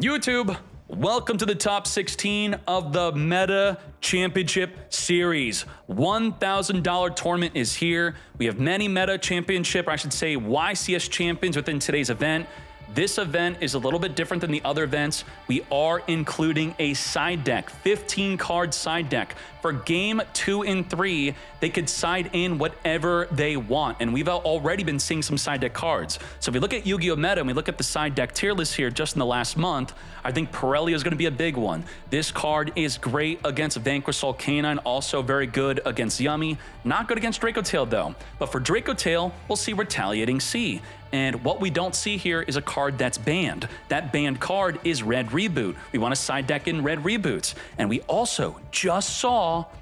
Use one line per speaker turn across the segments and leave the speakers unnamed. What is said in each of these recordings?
YouTube, welcome to the top 16 of the Meta Championship Series. $1,000 tournament is here. We have many Meta Championship, or I should say YCS champions within today's event. This event is a little bit different than the other events. We are including a side deck, 15 card side deck. For game 2 and 3, they could side in whatever they want. And we've already been seeing some side deck cards. So if we look at Yu-Gi-Oh! Meta and we look at the side deck tier list here just in the last month, I think Pirelli is going to be a big one. This card is great against Crystron K9, also very good against Yummy. Not good against Dracotail though. But for Dracotail, we'll see Retaliating Sea. And what we don't see here is a card that's banned. That banned card is Red Reboot. We want to side deck in Red Reboots. And we also just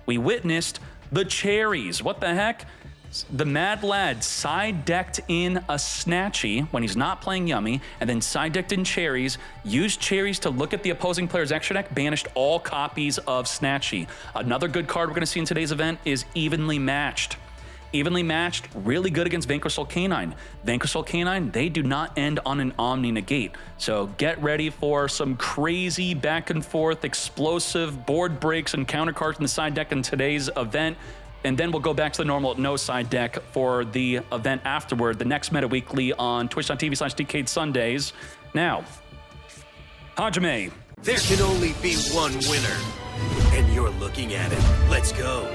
we witnessed the cherries. What the heck? The Mad Lad side decked in a Snatchy when he's not playing Yummy, and then side decked in cherries, used cherries to look at the opposing player's extra deck, banished all copies of Snatchy. Another good card we're going to see in today's event is Evenly Matched. Evenly Matched, really good against Crystron K9. Crystron K9, they do not end on an Omni Negate. So get ready for some crazy back and forth, explosive board breaks and counter cards in the side deck in today's event. And then we'll go back to the normal no side deck for the event afterward, the next Meta Weekly on twitch.tv/Decade Sundays. Now, Hajime.
There can only be one winner, and you're looking at it. Let's go.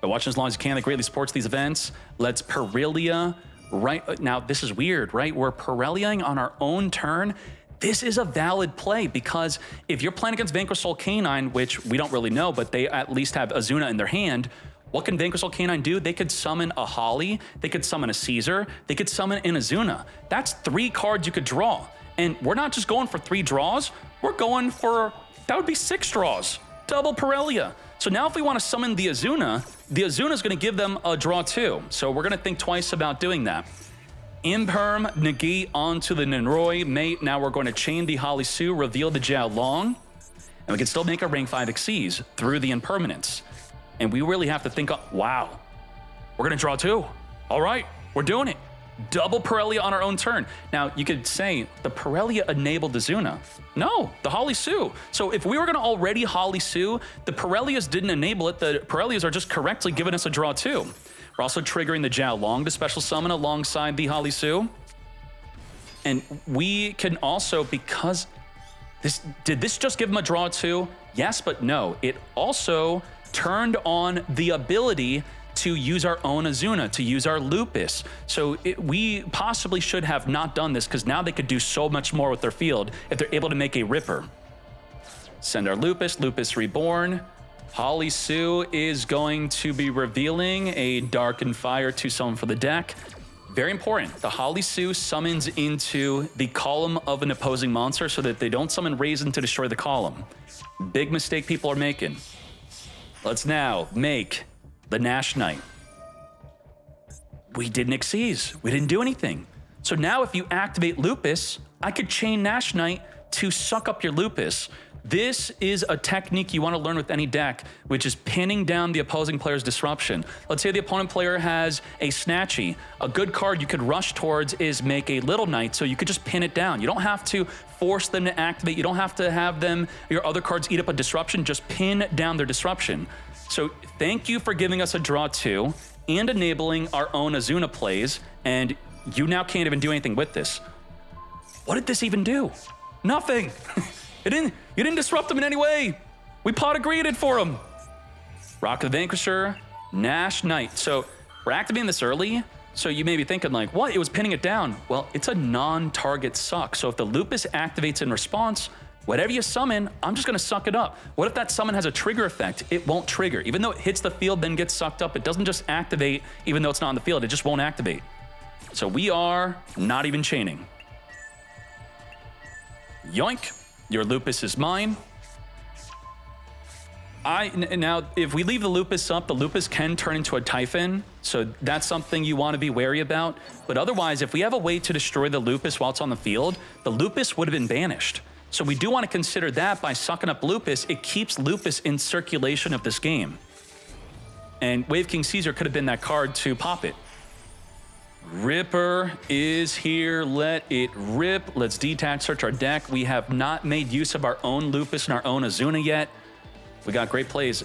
Watching as long as you can, that greatly supports these events. Let's Perilia right now. This is weird, right? We're Pireliaing on our own turn. This is a valid play because if you're playing against Crystron K9, which we don't really know, but they at least have Azuna in their hand, what can Crystron K9 do? They could summon a Holly, they could summon a Caesar, they could summon an Azuna. That's 3 cards you could draw. And we're not just going for 3 draws, we're going for, that would be 6 draws. Double Pirelia. So now if we want to summon the Azuna is going to give them a draw too. So we're going to think twice about doing that. Imperm, negate onto the Nenroi, mate. Now we're going to chain the Holly Sue, reveal the Jiao Long, and we can still make a rank 5 Xyz through the impermanence. And we really have to think, wow, we're going to draw 2. All right, we're doing it. Double Pirelia on our own turn. Now, you could say the Pirelia enabled the Azuna. No, the Holly Sue. So if we were going to already Holly Sue, the Pirelias didn't enable it. The Pirelias are just correctly giving us a draw 2. We're also triggering the Jiao Long to special summon alongside the Holly Sue. And we can also, because did this just give him a draw 2? Yes, but no. It also turned on the ability to use our own Azuna, to use our Lupus. So we possibly should have not done this because now they could do so much more with their field if they're able to make a Ripper. Send our Lupus, Lupus Reborn. Holly Sue is going to be revealing a Darkened Fire to summon for the deck. Very important. The Holly Sue summons into the column of an opposing monster so that they don't summon Raisin to destroy the column. Big mistake people are making. Let's now make the Nash Knight. We didn't Xyz. We didn't do anything. So now if you activate Lupus, I could chain Nash Knight to suck up your Lupus. This is a technique you want to learn with any deck, which is pinning down the opposing player's disruption. Let's say the opponent player has a Snatchy. A good card you could rush towards is make a Little Knight, so you could just pin it down. You don't have to force them to activate. You don't have to have your other cards eat up a disruption. Just pin down their disruption. So thank you for giving us a draw 2 and enabling our own Azuna plays, and you now can't even do anything with this. What did this even do? Nothing. You didn't disrupt him in any way. We pot agreed it for him. Rock the Vanquisher, Nash Knight. So we're activating this early, so you may be thinking like, what? It was pinning it down. Well, it's a non-target suck. So if the Lupus activates in response, whatever you summon, I'm just gonna suck it up. What if that summon has a trigger effect? It won't trigger. Even though it hits the field, then gets sucked up, it doesn't just activate even though it's not on the field, it just won't activate. So we are not even chaining. Yoink, your Lupus is mine. Now, if we leave the Lupus up, the Lupus can turn into a Typhon, so that's something you want to be wary about. But otherwise, if we have a way to destroy the Lupus while it's on the field, the Lupus would have been banished. So we do want to consider that by sucking up Lupus, it keeps Lupus in circulation of this game. And Wave King Caesar could have been that card to pop it. Ripper is here. Let it rip. Let's detach search our deck. We have not made use of our own Lupus and our own Azuna yet. We got great plays.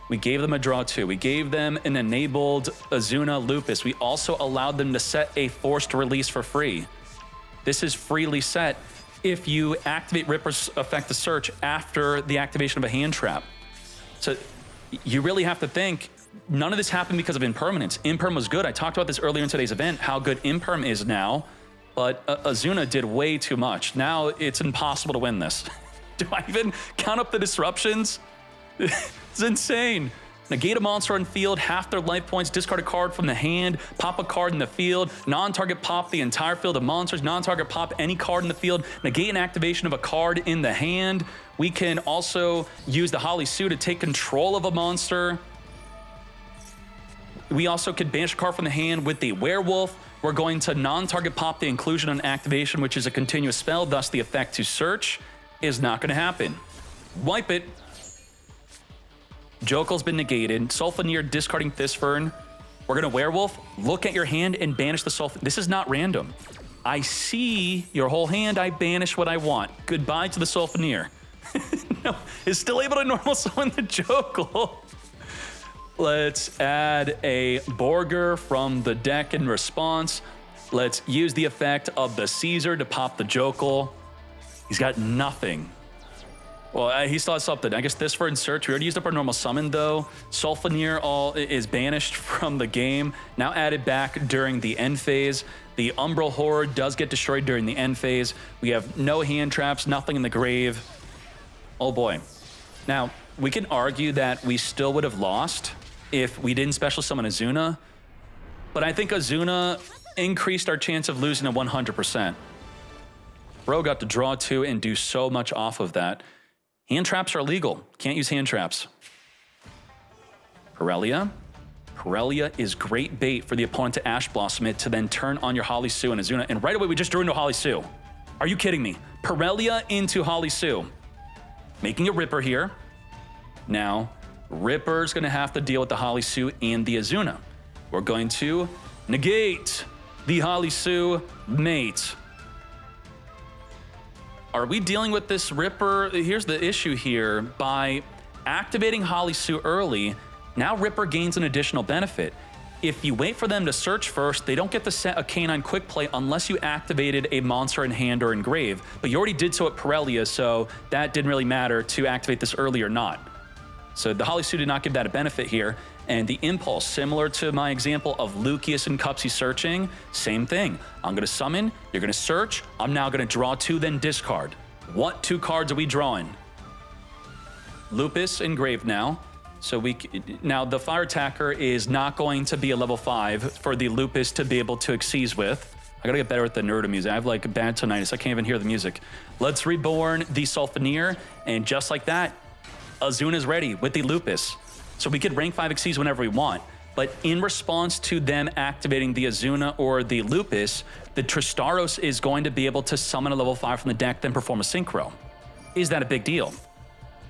We gave them a draw 2. We gave them an enabled Azuna Lupus. We also allowed them to set a forced release for free. This is freely set if you activate Ripper's effective search after the activation of a hand trap. So you really have to think, none of this happened because of impermanence. Imperm was good. I talked about this earlier in today's event, how good Imperm is now, but Azuna did way too much. Now it's impossible to win this. Do I even count up the disruptions? It's insane. Negate a monster on field, half their life points, discard a card from the hand, pop a card in the field, non-target pop the entire field of monsters, non-target pop any card in the field, negate an activation of a card in the hand. We can also use the Holly Sue to take control of a monster. We also could banish a card from the hand with the Werewolf. We're going to non-target pop the inclusion on activation, which is a continuous spell, thus the effect to search is not going to happen. Wipe it. Jokel's been negated. Sulfenir discarding Thysfern. We're going to Werewolf. Look at your hand and banish the Sulfenir. This is not random. I see your whole hand. I banish what I want. Goodbye to the Sulfenir. No, it's still able to normal summon the Jokel. Let's add a Borger from the deck in response. Let's use the effect of the Caesar to pop the Jokel. He's got nothing. Well, he still has something. I guess this for insert. We already used up our normal summon, though. Sulfenir is banished from the game. Now added back during the end phase. The Umbral Horde does get destroyed during the end phase. We have no hand traps, nothing in the grave. Oh boy. Now, we can argue that we still would have lost if we didn't special summon Azuna, but I think Azuna increased our chance of losing to 100%. Bro got to draw 2 and do so much off of that. Hand traps are illegal. Can't use hand traps. Parelia. Parelia is great bait for the opponent to Ash Blossom it to then turn on your Holly Sue and Azuna, and right away we just drew into Holly Sue. Are you kidding me? Parelia into Holly Sue. Making a Ripper here. Now, Ripper's gonna have to deal with the Holly Sue and the Azuna. We're going to negate the Holly Sue mate. Are we dealing with this Ripper? Here's the issue here. By activating Holly Sue early, now Ripper gains an additional benefit. If you wait for them to search first, they don't get to set a K9 quick play unless you activated a monster in hand or in grave. But you already did so at Parelia, so that didn't really matter to activate this early or not. So the Holly Sue did not give that a benefit here. And the Impulse, similar to my example of Lucius and Cupsy searching, same thing. I'm going to summon, you're going to search, I'm now going to draw 2, then discard. What 2 cards are we drawing? Lupus and Grave now. So now the Fire Attacker is not going to be a level 5 for the Lupus to be able to Xyz with. I gotta get better at the Nerda music. I have like bad tinnitus, I can't even hear the music. Let's reborn the Sulfenir, and just like that, Azuna's ready with the Lupus. So we could rank 5 Xyz whenever we want, but in response to them activating the Azuna or the Lupus, the Tristaros is going to be able to summon a level 5 from the deck, then perform a Synchro. Is that a big deal?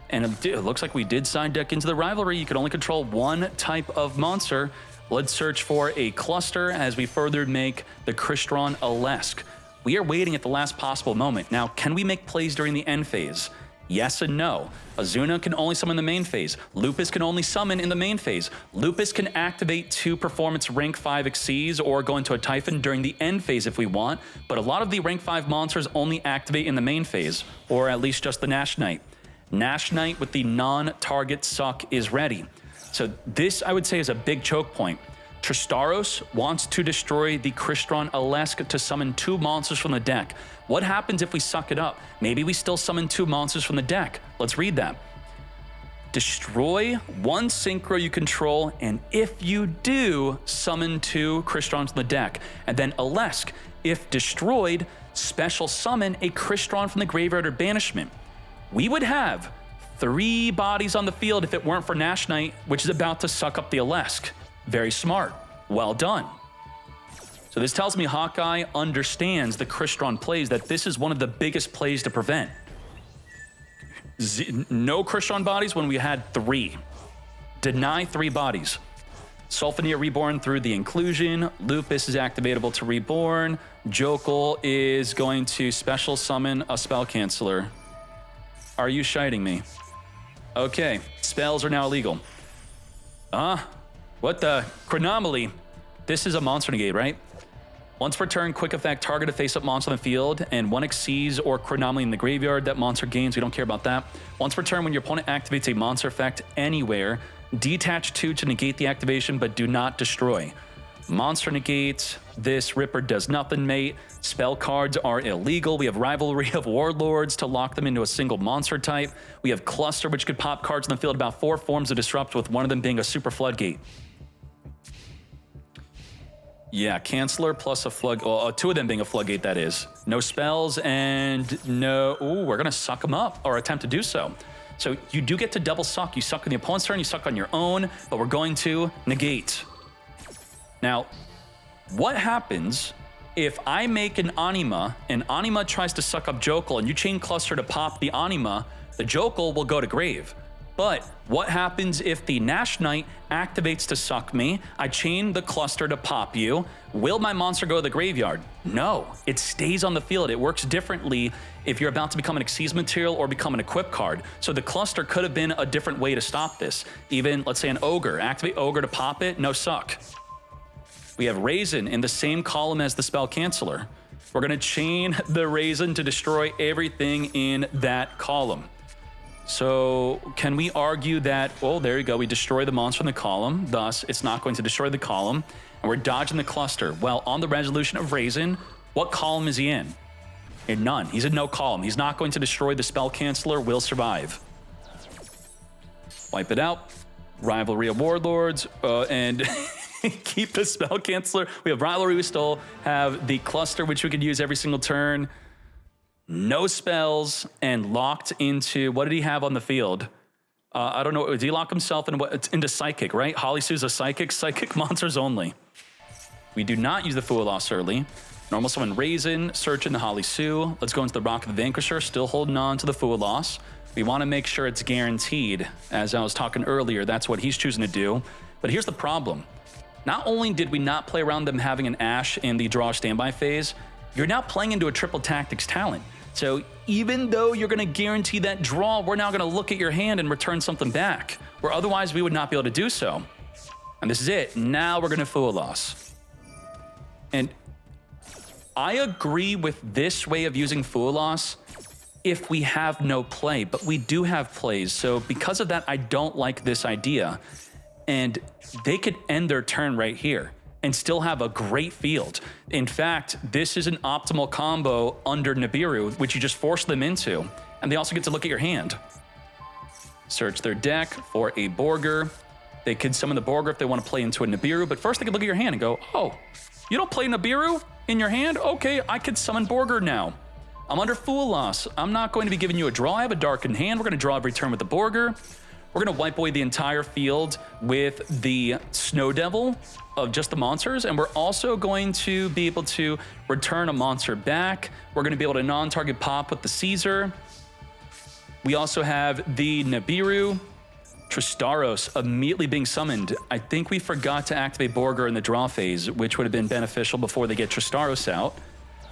And it looks like we did side deck into the rivalry. You can only control 1 type of monster. Let's search for a cluster as we further make the Crystron Alesk. We are waiting at the last possible moment. Now, can we make plays during the end phase? Yes and no. Azuna can only summon in the main phase. Lupus can only summon in the main phase. Lupus can activate 2 performance rank 5 Xyz or go into a Typhon during the end phase if we want, but a lot of the rank 5 monsters only activate in the main phase, or at least just the Nash Knight. Nash Knight with the non-target suck is ready. So this, I would say, is a big choke point. Tristaros wants to destroy the Crystron Alesk to summon 2 monsters from the deck. What happens if we suck it up? Maybe we still summon 2 monsters from the deck. Let's read that. Destroy 1 Synchro you control, and if you do, summon 2 Crystrons from the deck. And then Alesk, if destroyed, special summon a Crystron from the graveyard or banishment. We would have 3 bodies on the field if it weren't for Nash Knight, which is about to suck up the Alesk. Very smart. Well done. So this tells me Hawkeye understands the Crystron plays, that this is one of the biggest plays to prevent. No Crystron bodies when we had 3. Deny 3 bodies. Sulfaneer reborn through the inclusion. Lupus is activatable to reborn. Jokel is going to special summon a spell canceller. Are you shiting me? Okay, spells are now illegal. What the? Chronomaly. This is a monster negate, right? Once per turn, quick effect, target a face-up monster on the field, and one exceeds or chronomaly in the graveyard. That monster gains, we don't care about that. Once per turn, when your opponent activates a monster effect anywhere, detach 2 to negate the activation, but do not destroy. Monster negates, this Ripper does nothing, mate. Spell cards are illegal. We have Rivalry of Warlords to lock them into a single monster type. We have Cluster, which could pop cards in the field, about 4 forms of Disrupt, with one of them being a Super Floodgate. Yeah, Canceller plus a Flood... Well, 2 of them being a Floodgate, that is. No spells and no... Ooh, we're going to suck them up, or attempt to do so. So you do get to double suck. You suck on the opponent's turn, you suck on your own, but we're going to negate. Now, what happens if I make an Anima, and Anima tries to suck up Jokel, and you chain Cluster to pop the Anima, the Jokel will go to grave. But what happens if the Nash Knight activates to suck me? I chain the Cluster to pop you. Will my monster go to the graveyard? No, it stays on the field. It works differently if you're about to become an Xyz material or become an equip card. So the Cluster could have been a different way to stop this. Even, let's say, an Ogre. Activate Ogre to pop it, no suck. We have Raisin in the same column as the Spell Canceller. We're going to chain the Raisin to destroy everything in that column. So can we argue that, oh, there you go, we destroy the monster in the column, thus it's not going to destroy the column, and we're dodging the Cluster. Well, on the resolution of Raisin, what column is he in? In none. He's in no column. He's not going to destroy the Spell Canceller, will survive. Wipe it out. Rivalry of Warlords, and keep the Spell Canceller. We have Rivalry, we still have the Cluster, which we could use every single turn. No spells, and locked into, what did he have on the field? I don't know, did he lock himself into Psychic, right? Holly Sue's a Psychic monsters only. We do not use the Fualos early. Normal summon Raisin, search in the Holly Sue. Let's go into the Rock of the Vanquisher, still holding on to the Fualos. We want to make sure it's guaranteed. As I was talking earlier, that's what he's choosing to do. But here's the problem. Not only did we not play around them having an Ash in the draw standby phase, you're now playing into a triple tactics talent. So even though you're going to guarantee that draw, we're now going to look at your hand and return something back, where otherwise we would not be able to do so. And this is it. Now we're going to Fualos. And I agree with this way of using Fualos if we have no play, but we do have plays. So because of that, I don't like this idea. And they could end their turn right here and still have a great field. In fact, this is an optimal combo under Nibiru, which you just force them into. And they also get to look at your hand. Search their deck for a Borger. They could summon the Borger if they want to play into a Nibiru, but first they could look at your hand and go, oh, you don't play Nibiru in your hand? Okay, I could summon Borger now. I'm under Fualos. I'm not going to be giving you a draw. I have a darkened hand. We're going to draw every turn with the Borger. We're going to wipe away the entire field with the Snow Devil of just the monsters, and we're also going to be able to return a monster back. We're going to be able to non-target pop with the Caesar. We also have the Nibiru. Tristaros immediately being summoned. I think we forgot to activate Borger in the draw phase, which would have been beneficial before they get Tristaros out.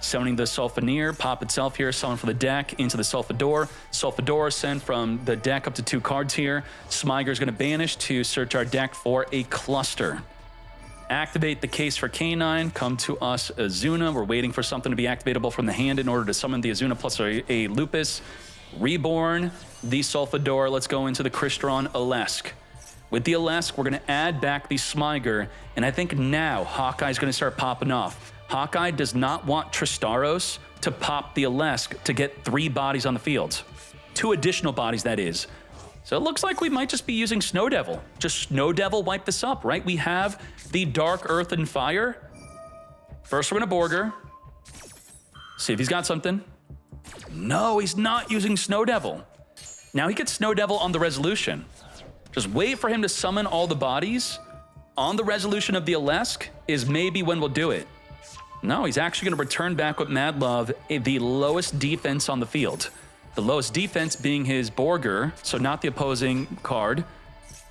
Summoning the Sulfaneer, pop itself here, summon for the deck into the Sulfador. Sulfador send from the deck up to 2 cards here. Smyger is going to banish to search our deck for a Cluster. Activate the case for K9, come to us Azuna. We're waiting for something to be activatable from the hand in order to summon the Azuna plus a Lupus. Reborn, the Sulfador. Let's go into the Crystron Alesk. With the Alesk, we're going to add back the Smyger, and I think now Hawkeye's going to start popping off. Hawkeye does not want Tristaros to pop the Alesk to get 3 bodies on the field. 2 additional bodies, that is. So it looks like we might just be using Snow Devil. Just Snow Devil wipe this up, right? We have the Dark Earth and Fire. First, we're going to Borger. See if he's got something. No, he's not using Snow Devil. Now he gets Snow Devil on the resolution. Just wait for him to summon all the bodies. On the resolution of the Alesk is maybe when we'll do it. No, he's actually going to return back with Mad Love the lowest defense on the field. The lowest defense being his Borger, so not the opposing card.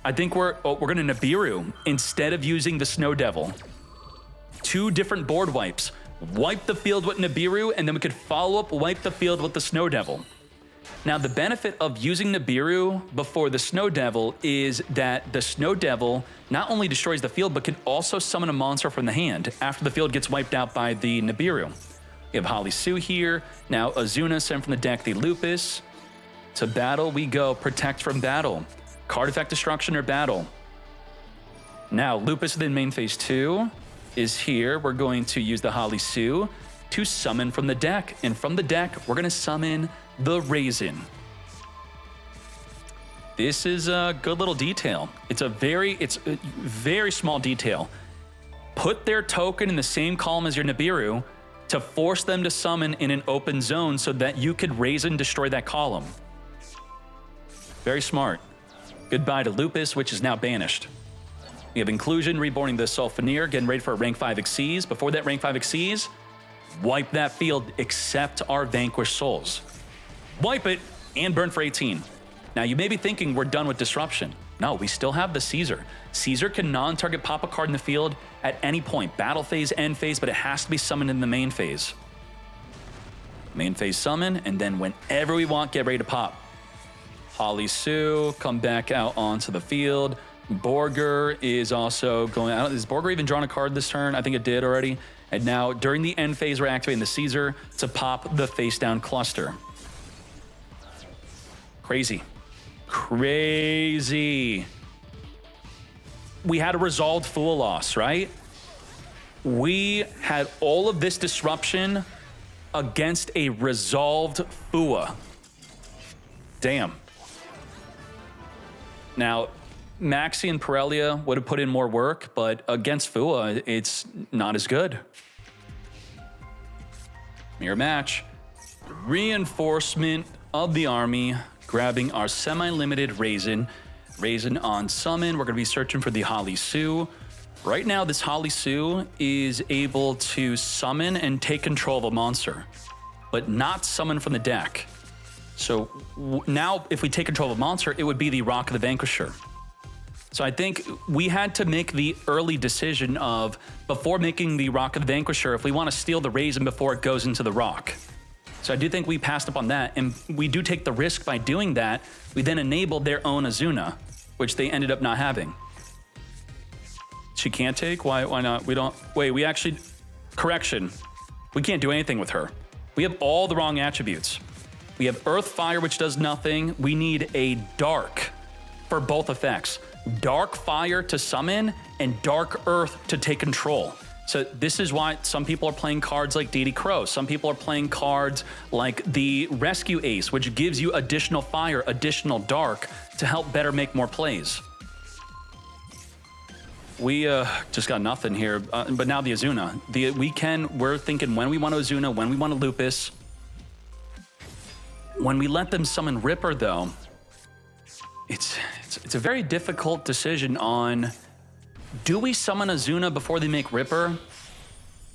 I think we're going to Nibiru instead of using the Snow Devil. 2 different board wipes. Wipe the field with Nibiru, and then we could follow up, wipe the field with the Snow Devil. Now, the benefit of using Nibiru before the Snow Devil is that the Snow Devil not only destroys the field, but can also summon a monster from the hand after the field gets wiped out by the Nibiru. We have Holly Sue here. Now, Azuna sent from the deck the Lupus. To battle we go. Protect from battle. Card effect destruction or battle. Now, Lupus within main phase 2 is here. We're going to use the Holly Sue to summon from the deck. And from the deck, we're going to summon the Raisin. This is a good little detail. It's a very small detail. Put their token in the same column as your Nibiru to force them to summon in an open zone so that you could Raisin destroy that column. Very smart. Goodbye to Lupus, which is now banished. We have Inclusion, reborning the Sulfaneer, getting ready for a rank 5 Xyz. Before that rank 5 Xyz, wipe that field except our Vanquished Souls. Wipe it and burn for 18. Now, you may be thinking we're done with Disruption. No, we still have the Caesar. Caesar can non-target pop a card in the field at any point. Battle phase, end phase, but it has to be summoned in the main phase. Main phase summon, and then whenever we want, get ready to pop. Holly Sue, come back out onto the field. Borger is also going out. Is Borger even drawn a card this turn? I think it did already. And now, during the end phase, we're activating the Caesar to pop the face-down cluster. Crazy. Crazy. We had a resolved Fool loss, right? We had all of this disruption against a resolved Fua. Damn. Now, Maxi and Pirellia would have put in more work, but against Fua, it's not as good. Mirror match. Reinforcement of the army, grabbing our semi-limited Raisin. Raisin on summon. We're going to be searching for the Holly Sue. Right now, this Holly Sue is able to summon and take control of a monster, but not summon from the deck. So now, if we take control of a monster, it would be the Rock of the Vanquisher. So I think we had to make the early decision of, before making the Rock of the Vanquisher, if we want to steal the Raisin before it goes into the Rock. So I do think we passed up on that, and we do take the risk by doing that. We then enabled their own Azuna, which they ended up not having. She can't take? Why not? We don't... Wait, we actually... Correction. We can't do anything with her. We have all the wrong attributes. We have Earth Fire, which does nothing. We need a Dark for both effects. Dark Fire to summon and Dark Earth to take control. So this is why some people are playing cards like Didi Crow. Some people are playing cards like the Rescue Ace, which gives you additional fire, additional dark to help better make more plays. We just got nothing here, but now the Azuna. We're thinking when we want to Azuna, when we want to Lupus. When we let them summon Ripper, though, it's a very difficult decision on, do we summon Azuna before they make Ripper?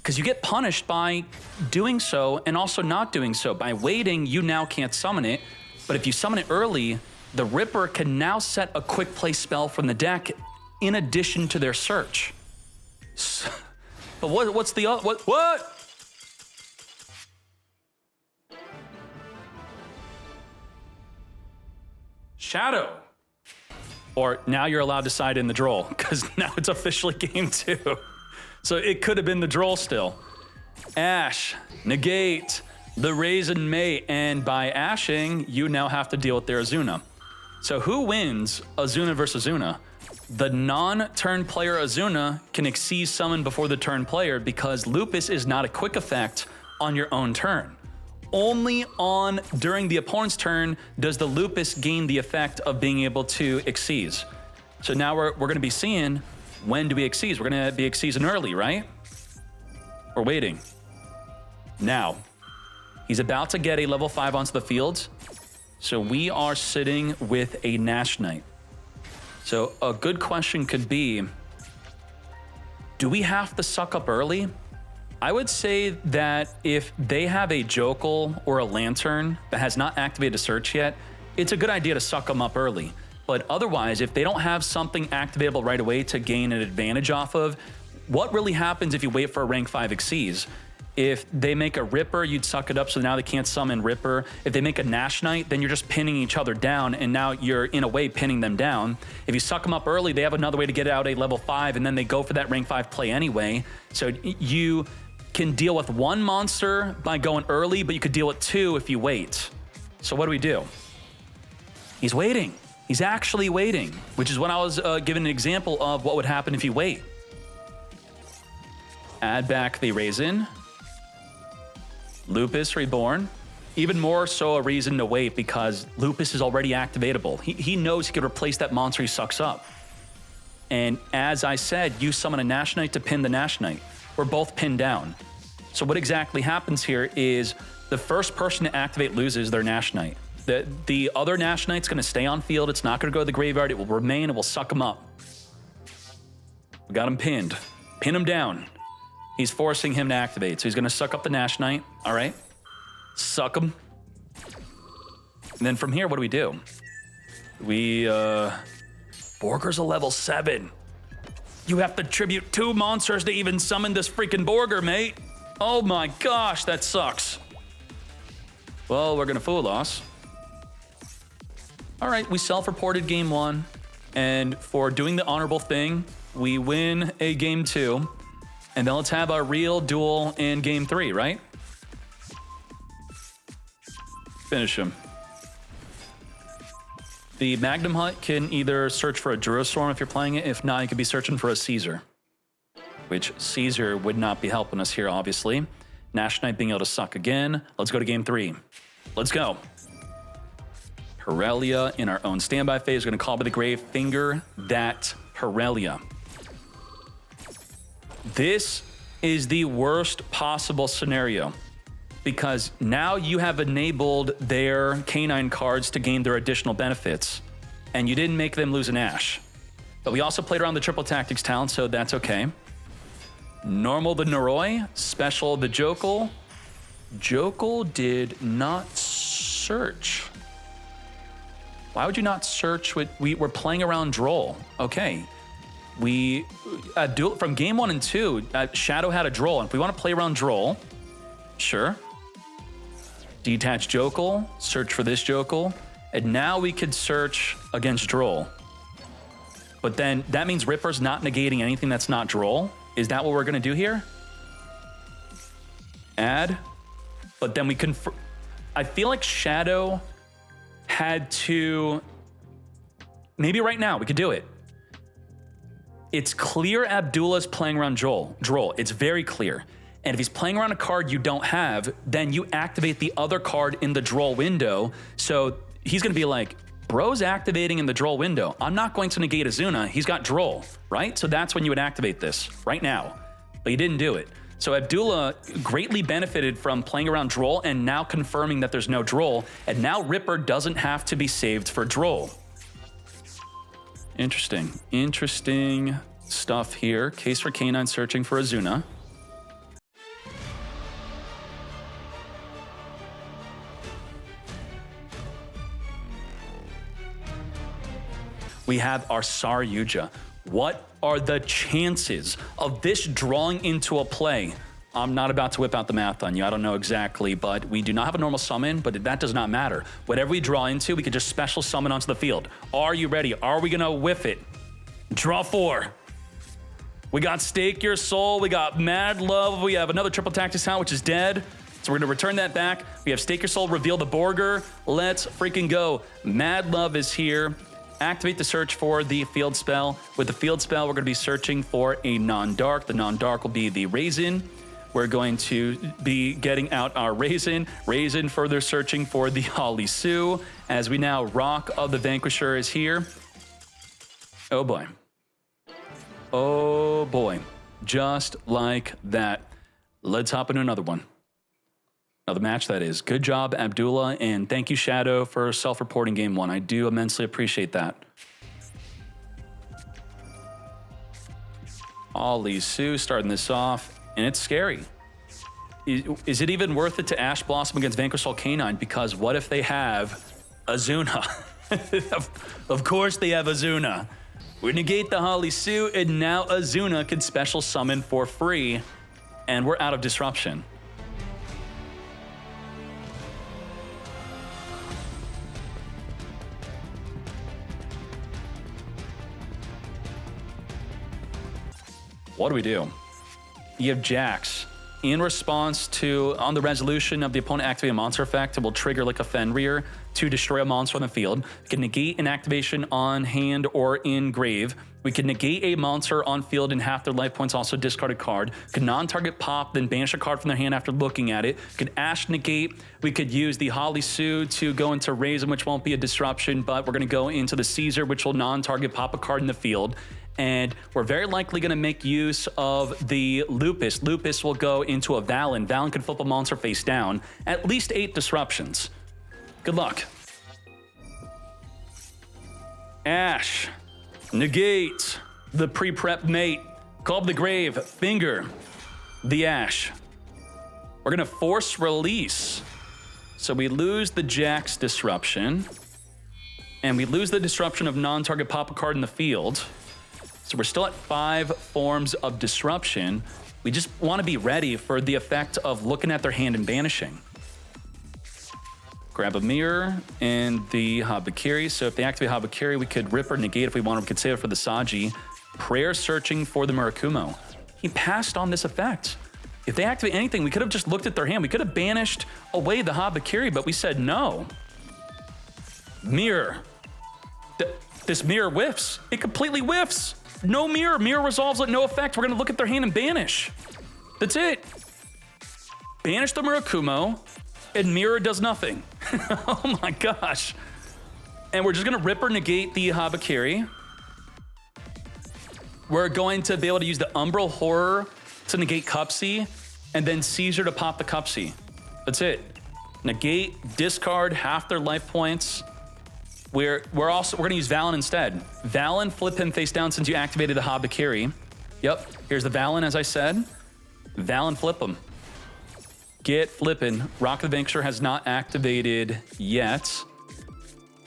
Because you get punished by doing so and also not doing so. By waiting, you now can't summon it. But if you summon it early, the Ripper can now set a quick play spell from the deck in addition to their search. But what's the... What? Shadow. Or now you're allowed to side in the Droll, because now it's officially game 2. So it could have been the Droll still. Ash, negate, the Raisin mate, and by ashing, you now have to deal with their Azuna. So who wins Azuna versus Azuna? The non-turn player Azuna can Xyz summon before the turn player because Lupus is not a quick effect on your own turn. Only during the opponent's turn does the Lupus gain the effect of being able to Xyz. So now we're going to be seeing, when do we Xyz? We're going to be Xyzing early, right? We're waiting. Now, he's about to get a level 5 onto the field. So we are sitting with a Nash Knight. So a good question could be, do we have to suck up early? I would say that if they have a Jokel or a Lantern that has not activated a search yet, it's a good idea to suck them up early. But otherwise, if they don't have something activatable right away to gain an advantage off of, what really happens if you wait for a rank 5 Xyz? If they make a Ripper, you'd suck it up, so now they can't summon Ripper. If they make a Nash Knight, then you're just pinning each other down, and now you're, in a way, pinning them down. If you suck them up early, they have another way to get out a level 5, and then they go for that rank 5 play anyway. So you can deal with one monster by going early, but you could deal with 2 if you wait. So what do? He's waiting. He's actually waiting, which is what I was giving an example of what would happen if you wait. Add back the Raisin. Lupus Reborn. Even more so a reason to wait because Lupus is already activatable. He knows he could replace that monster he sucks up. And as I said, you summon a Nash Knight to pin the Nash Knight. We're both pinned down. So what exactly happens here is the first person to activate loses their Nash Knight. The other Nash Knight's going to stay on field. It's not going to go to the graveyard. It will remain. It will suck him up. We got him pinned. Pin him down. He's forcing him to activate. So he's going to suck up the Nash Knight. All right. Suck him. And then from here, what do? Borger's a level 7. You have to tribute 2 monsters to even summon this freaking Borger, mate. Oh my gosh, that sucks. Well, we're going to Fool Loss. All right, we self-reported game 1. And for doing the honorable thing, we win a game 2. And then let's have our real duel in game 3, right? Finish him. The Magnum Hut can either search for a Durastorm if you're playing it. If not, you could be searching for a Caesar. Which Caesar would not be helping us here, obviously. Nash Knight being able to suck again. Let's go to game 3. Let's go. Herelia in our own standby phase. We're going to call by the grave. Finger that Herelia. This is the worst possible scenario because now you have enabled their K9 cards to gain their additional benefits and you didn't make them lose an Ash. But we also played around the triple tactics talent, so that's okay. Normal the Noroi, special the Jokel. Jokel did not search. Why would you not search? We were playing around Droll. Okay. We from game 1 and 2, Shadow had a Droll. And if we want to play around Droll, sure. Detach Jokel, search for this Jokel, and now we could search against Droll. But then that means Ripper's not negating anything that's not Droll. Is that what we're gonna do here? Add, but then we can. I feel like Shadow had to. Maybe right now we could do it. It's clear Abdullah's playing around Droll. It's very clear. And if he's playing around a card you don't have, then you activate the other card in the Droll window. So he's gonna be like, bro's activating in the Droll window. I'm not going to negate Azuna. He's got Droll, right? So that's when you would activate this, right now. But he didn't do it. So Abdullah greatly benefited from playing around Droll and now confirming that there's no Droll. And now Ripper doesn't have to be saved for Droll. Interesting stuff here. Case for K9 searching for Azuna. We have our Saryuja. What are the chances of this drawing into a play? I'm not about to whip out the math on you. I don't know exactly, but we do not have a normal summon, but that does not matter. Whatever we draw into, we could just special summon onto the field. Are you ready? Are we gonna whiff it? Draw 4. We got Stake Your Soul. We got Mad Love. We have another triple tactics talent, which is dead. So we're gonna return that back. We have Stake Your Soul, reveal the Borger. Let's freaking go. Mad Love is here. Activate the search for the field spell. With the field spell, we're gonna be searching for a non-dark. The non-dark will be the Raisin. We're going to be getting out our Raisin. Raisin further searching for the Holly Sue. As we now Rock of the Vanquisher is here. Oh boy. Oh boy. Just like that. Let's hop into another one. Another match, that is. Good job, Abdullah, and thank you, Shadow, for self-reporting game 1. I do immensely appreciate that. Holly Sue starting this off, and it's scary. Is it even worth it to Ash Blossom against Vanquish Soul K9? Because what if they have Azuna? Of course they have Azuna. We negate the Holly Sue, and now Azuna can special summon for free, and we're out of disruption. What do we do? You have Jax. In response to, on the resolution of the opponent activating a monster effect, it will trigger like a Fenrir to destroy a monster on the field. We can negate an activation on hand or in grave. We can negate a monster on field and half their life points, also discard a card. We can non-target pop, then banish a card from their hand after looking at it. We could Ash negate. We could use the Holly Sue to go into Raisin, which won't be a disruption, but we're going to go into the Caesar, which will non-target pop a card in the field. And we're very likely going to make use of the Lupus. Lupus will go into a Valen. Valen can flip a monster face down. At least 8 disruptions. Good luck. Ash. Negate. The pre-prep mate. Call up the grave. Finger. The Ash. We're going to force release. So we lose the Jax disruption. And we lose the disruption of non-target pop a card in the field. So we're still at 5 forms of disruption. We just want to be ready for the effect of looking at their hand and banishing. Grab a mirror and the Habakiri. So if they activate Habakiri, we could rip or negate if we want. We could save it for the Saji. Prayer searching for the Murakumo. He passed on this effect. If they activate anything, we could have just looked at their hand. We could have banished away the Habakiri, but we said no. Mirror. This mirror whiffs. It completely whiffs. No mirror. Mirror resolves at no effect. We're going to look at their hand and banish. That's it. Banish the Murakumo, and mirror does nothing. Oh my gosh. And we're just going to rip or negate the Habakiri. We're going to be able to use the Umbral Horror to negate Cupsy, and then Caesar to pop the Cupsy. That's it. Negate, discard half their life points. We're going to use Valen instead. Valen, flip him face down since you activated the Habakiri. Yep, here's the Valen, as I said. Valen, flip him. Get flipping. Rock the Vanquisher has not activated yet.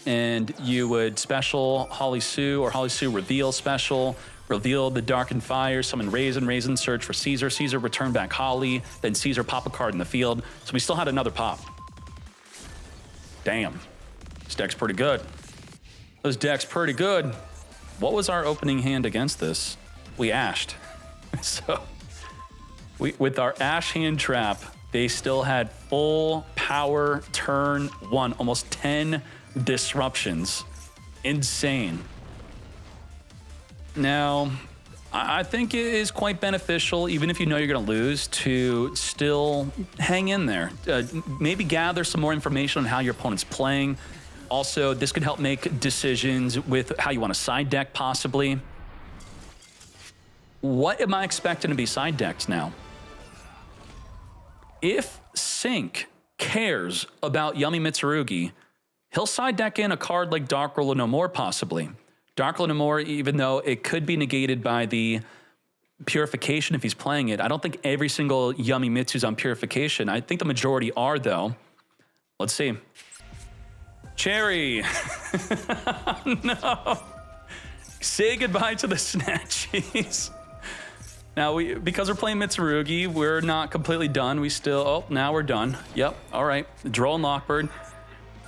And you would special Holly Sue or Holly Sue reveal special. Reveal the Darkened Fire, summon Raisin, Raisin search for Caesar. Caesar return back Holly, then Caesar pop a card in the field. So we still had another pop. Damn. This deck's pretty good. This deck's pretty good. What was our opening hand against this? We ashed. So with our Ash hand trap, they still had full power turn 1, almost 10 disruptions. Insane. Now, I think it is quite beneficial, even if you know you're going to lose, to still hang in there. Maybe gather some more information on how your opponent's playing. Also, this could help make decisions with how you want to side deck, possibly. What am I expecting to be side decked now? If Sync cares about Yummy Mitsurugi, he'll side deck in a card like Dark Ruler No More, possibly. Dark Ruler No More, even though it could be negated by the Purification if he's playing it. I don't think every single Yummy Mitsu's on Purification. I think the majority are, though. Let's see. Cherry. No. Say goodbye to the Snatchies. Now, because we're playing Mitsurugi, we're not completely done. We still, oh, now we're done. Yep, all right. Droll and Lockbird.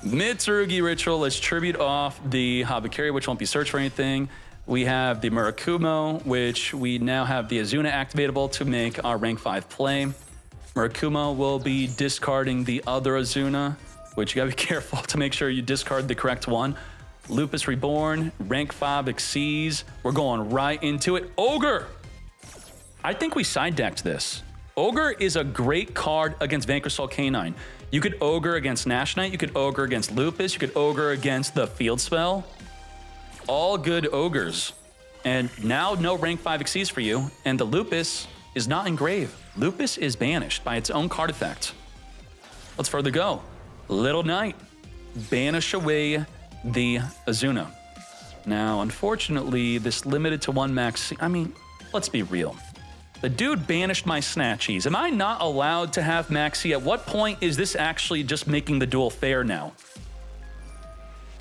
Mitsurugi Ritual, let's tribute off the Habakiri, which won't be searched for anything. We have the Murakumo, which we now have the Azuna activatable to make our rank 5 play. Murakumo will be discarding the other Azuna, which you gotta be careful to make sure you discard the correct one. Lupus Reborn, rank 5 exceeds. We're going right into it. Ogre! I think we side decked this. Ogre is a great card against Crystron K9. You could Ogre against Nash Knight, you could Ogre against Lupus, you could Ogre against the Field Spell. All good Ogres. And now no rank 5 exceeds for you, and the Lupus is not engraved. Lupus is banished by its own card effect. Let's further go. Little Knight, banish away the Azuna. Now, unfortunately, this limited to 1 max, I mean, let's be real. The dude banished my Snatchies. Am I not allowed to have Maxi? At what point is this actually just making the duel fair now?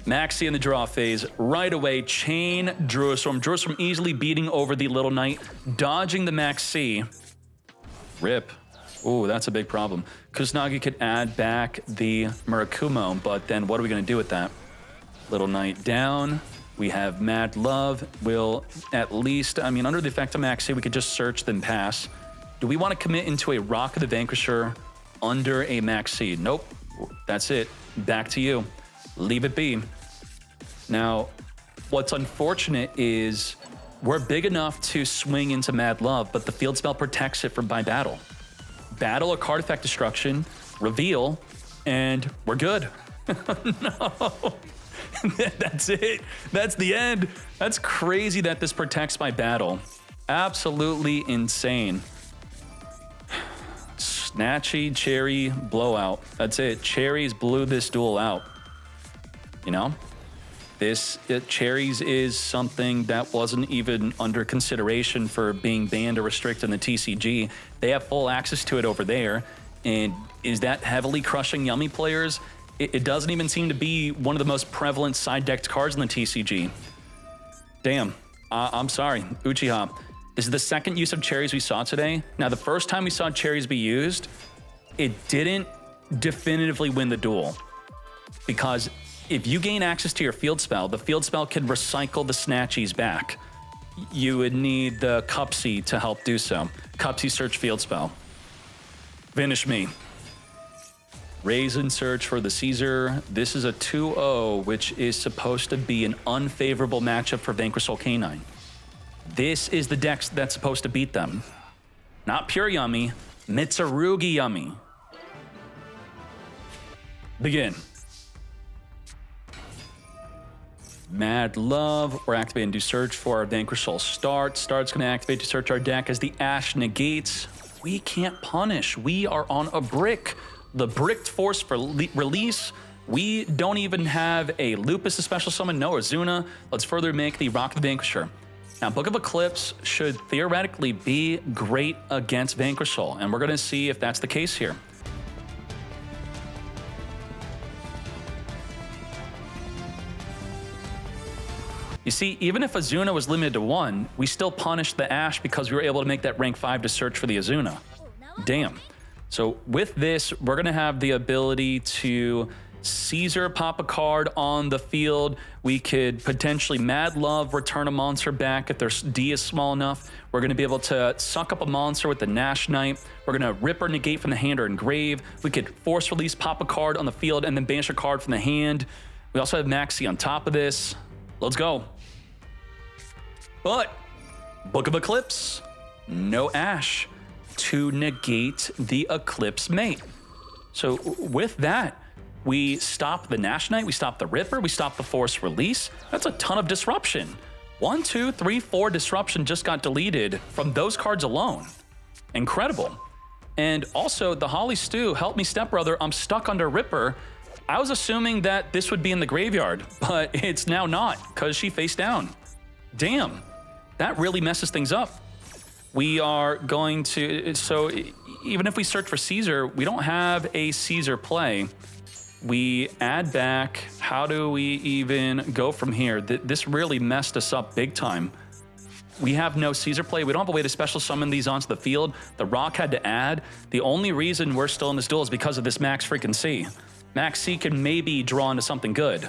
Maxi in the draw phase, right away, chain Druistorm. Druistorm easily beating over the Little Knight, dodging the Maxi. Rip. Ooh, that's a big problem. Kusanagi could add back the Murakumo, but then what are we going to do with that? Little Knight down. We have Mad Love. Will at least, I mean, under the effect of Maxi, we could just search, then pass. Do we want to commit into a Rock of the Vanquisher under a Maxi? Nope. That's it. Back to you. Leave it be. Now, what's unfortunate is we're big enough to swing into Mad Love, but the field spell protects it from by battle. Battle or card effect destruction, reveal, and we're good. No. That's it. That's the end. That's crazy that this protects by battle. Absolutely insane. Snatchy, Cherry, blowout. That's it. Cherries blew this duel out. You know? Cherries is something that wasn't even under consideration for being banned or restricted in the TCG. They have full access to it over there. And is that heavily crushing Yummy players? It doesn't even seem to be one of the most prevalent side-decked cards in the TCG. Damn. I'm sorry. Uchiha. This is the second use of Cherries we saw today. Now, the first time we saw Cherries be used, it didn't definitively win the duel. Because if you gain access to your field spell, the field spell can recycle the Snatchies back. You would need the Cupsy to help do so. Cupsy search field spell. Finish me. Raisin search for the Caesar. This is a 2-0, which is supposed to be an unfavorable matchup for Crystron K9. This is the deck that's supposed to beat them. Not pure Yummy, Mitsurugi Yummy. Begin. Mad Love, we're activating to search for our Vanquish Soul Start. Start's gonna activate to search our deck as the Ash negates. We can't punish, we are on a brick. The bricked force for release. We don't even have a Lupus, a special summon, no Azuna. Let's further make the Rock of the Vanquisher. Now, Book of Eclipse should theoretically be great against Vanquish Soul, and we're gonna see if that's the case here. You see, even if Azuna was limited to 1, we still punished the Ash because we were able to make that rank 5 to search for the Azuna. Damn. So with this, we're gonna have the ability to Caesar pop a card on the field. We could potentially Mad Love return a monster back if their D is small enough. We're gonna be able to suck up a monster with the Nash Knight. We're gonna rip or negate from the hand or engrave. We could force release, pop a card on the field, and then banish a card from the hand. We also have Maxi on top of this. Let's go. But Book of Eclipse, no Ash to negate the Eclipse mate. So with that, we stop the Nash Knight, we stop the Ripper, we stop the Force Release. That's a ton of disruption. 1, 2, 3, 4 disruption just got deleted from those cards alone. Incredible. And also the Holly Stew, help me stepbrother, I'm stuck under Ripper. I was assuming that this would be in the graveyard, but it's now not because she face down. Damn, that really messes things up. We are going to, so even if we search for Caesar, we don't have a Caesar play. We add back, how do we even go from here? This really messed us up big time. We have no Caesar play. We don't have a way to special summon these onto the field. The Rock had to add. The only reason we're still in this duel is because of this Max freaking C. Max C can maybe draw into something good.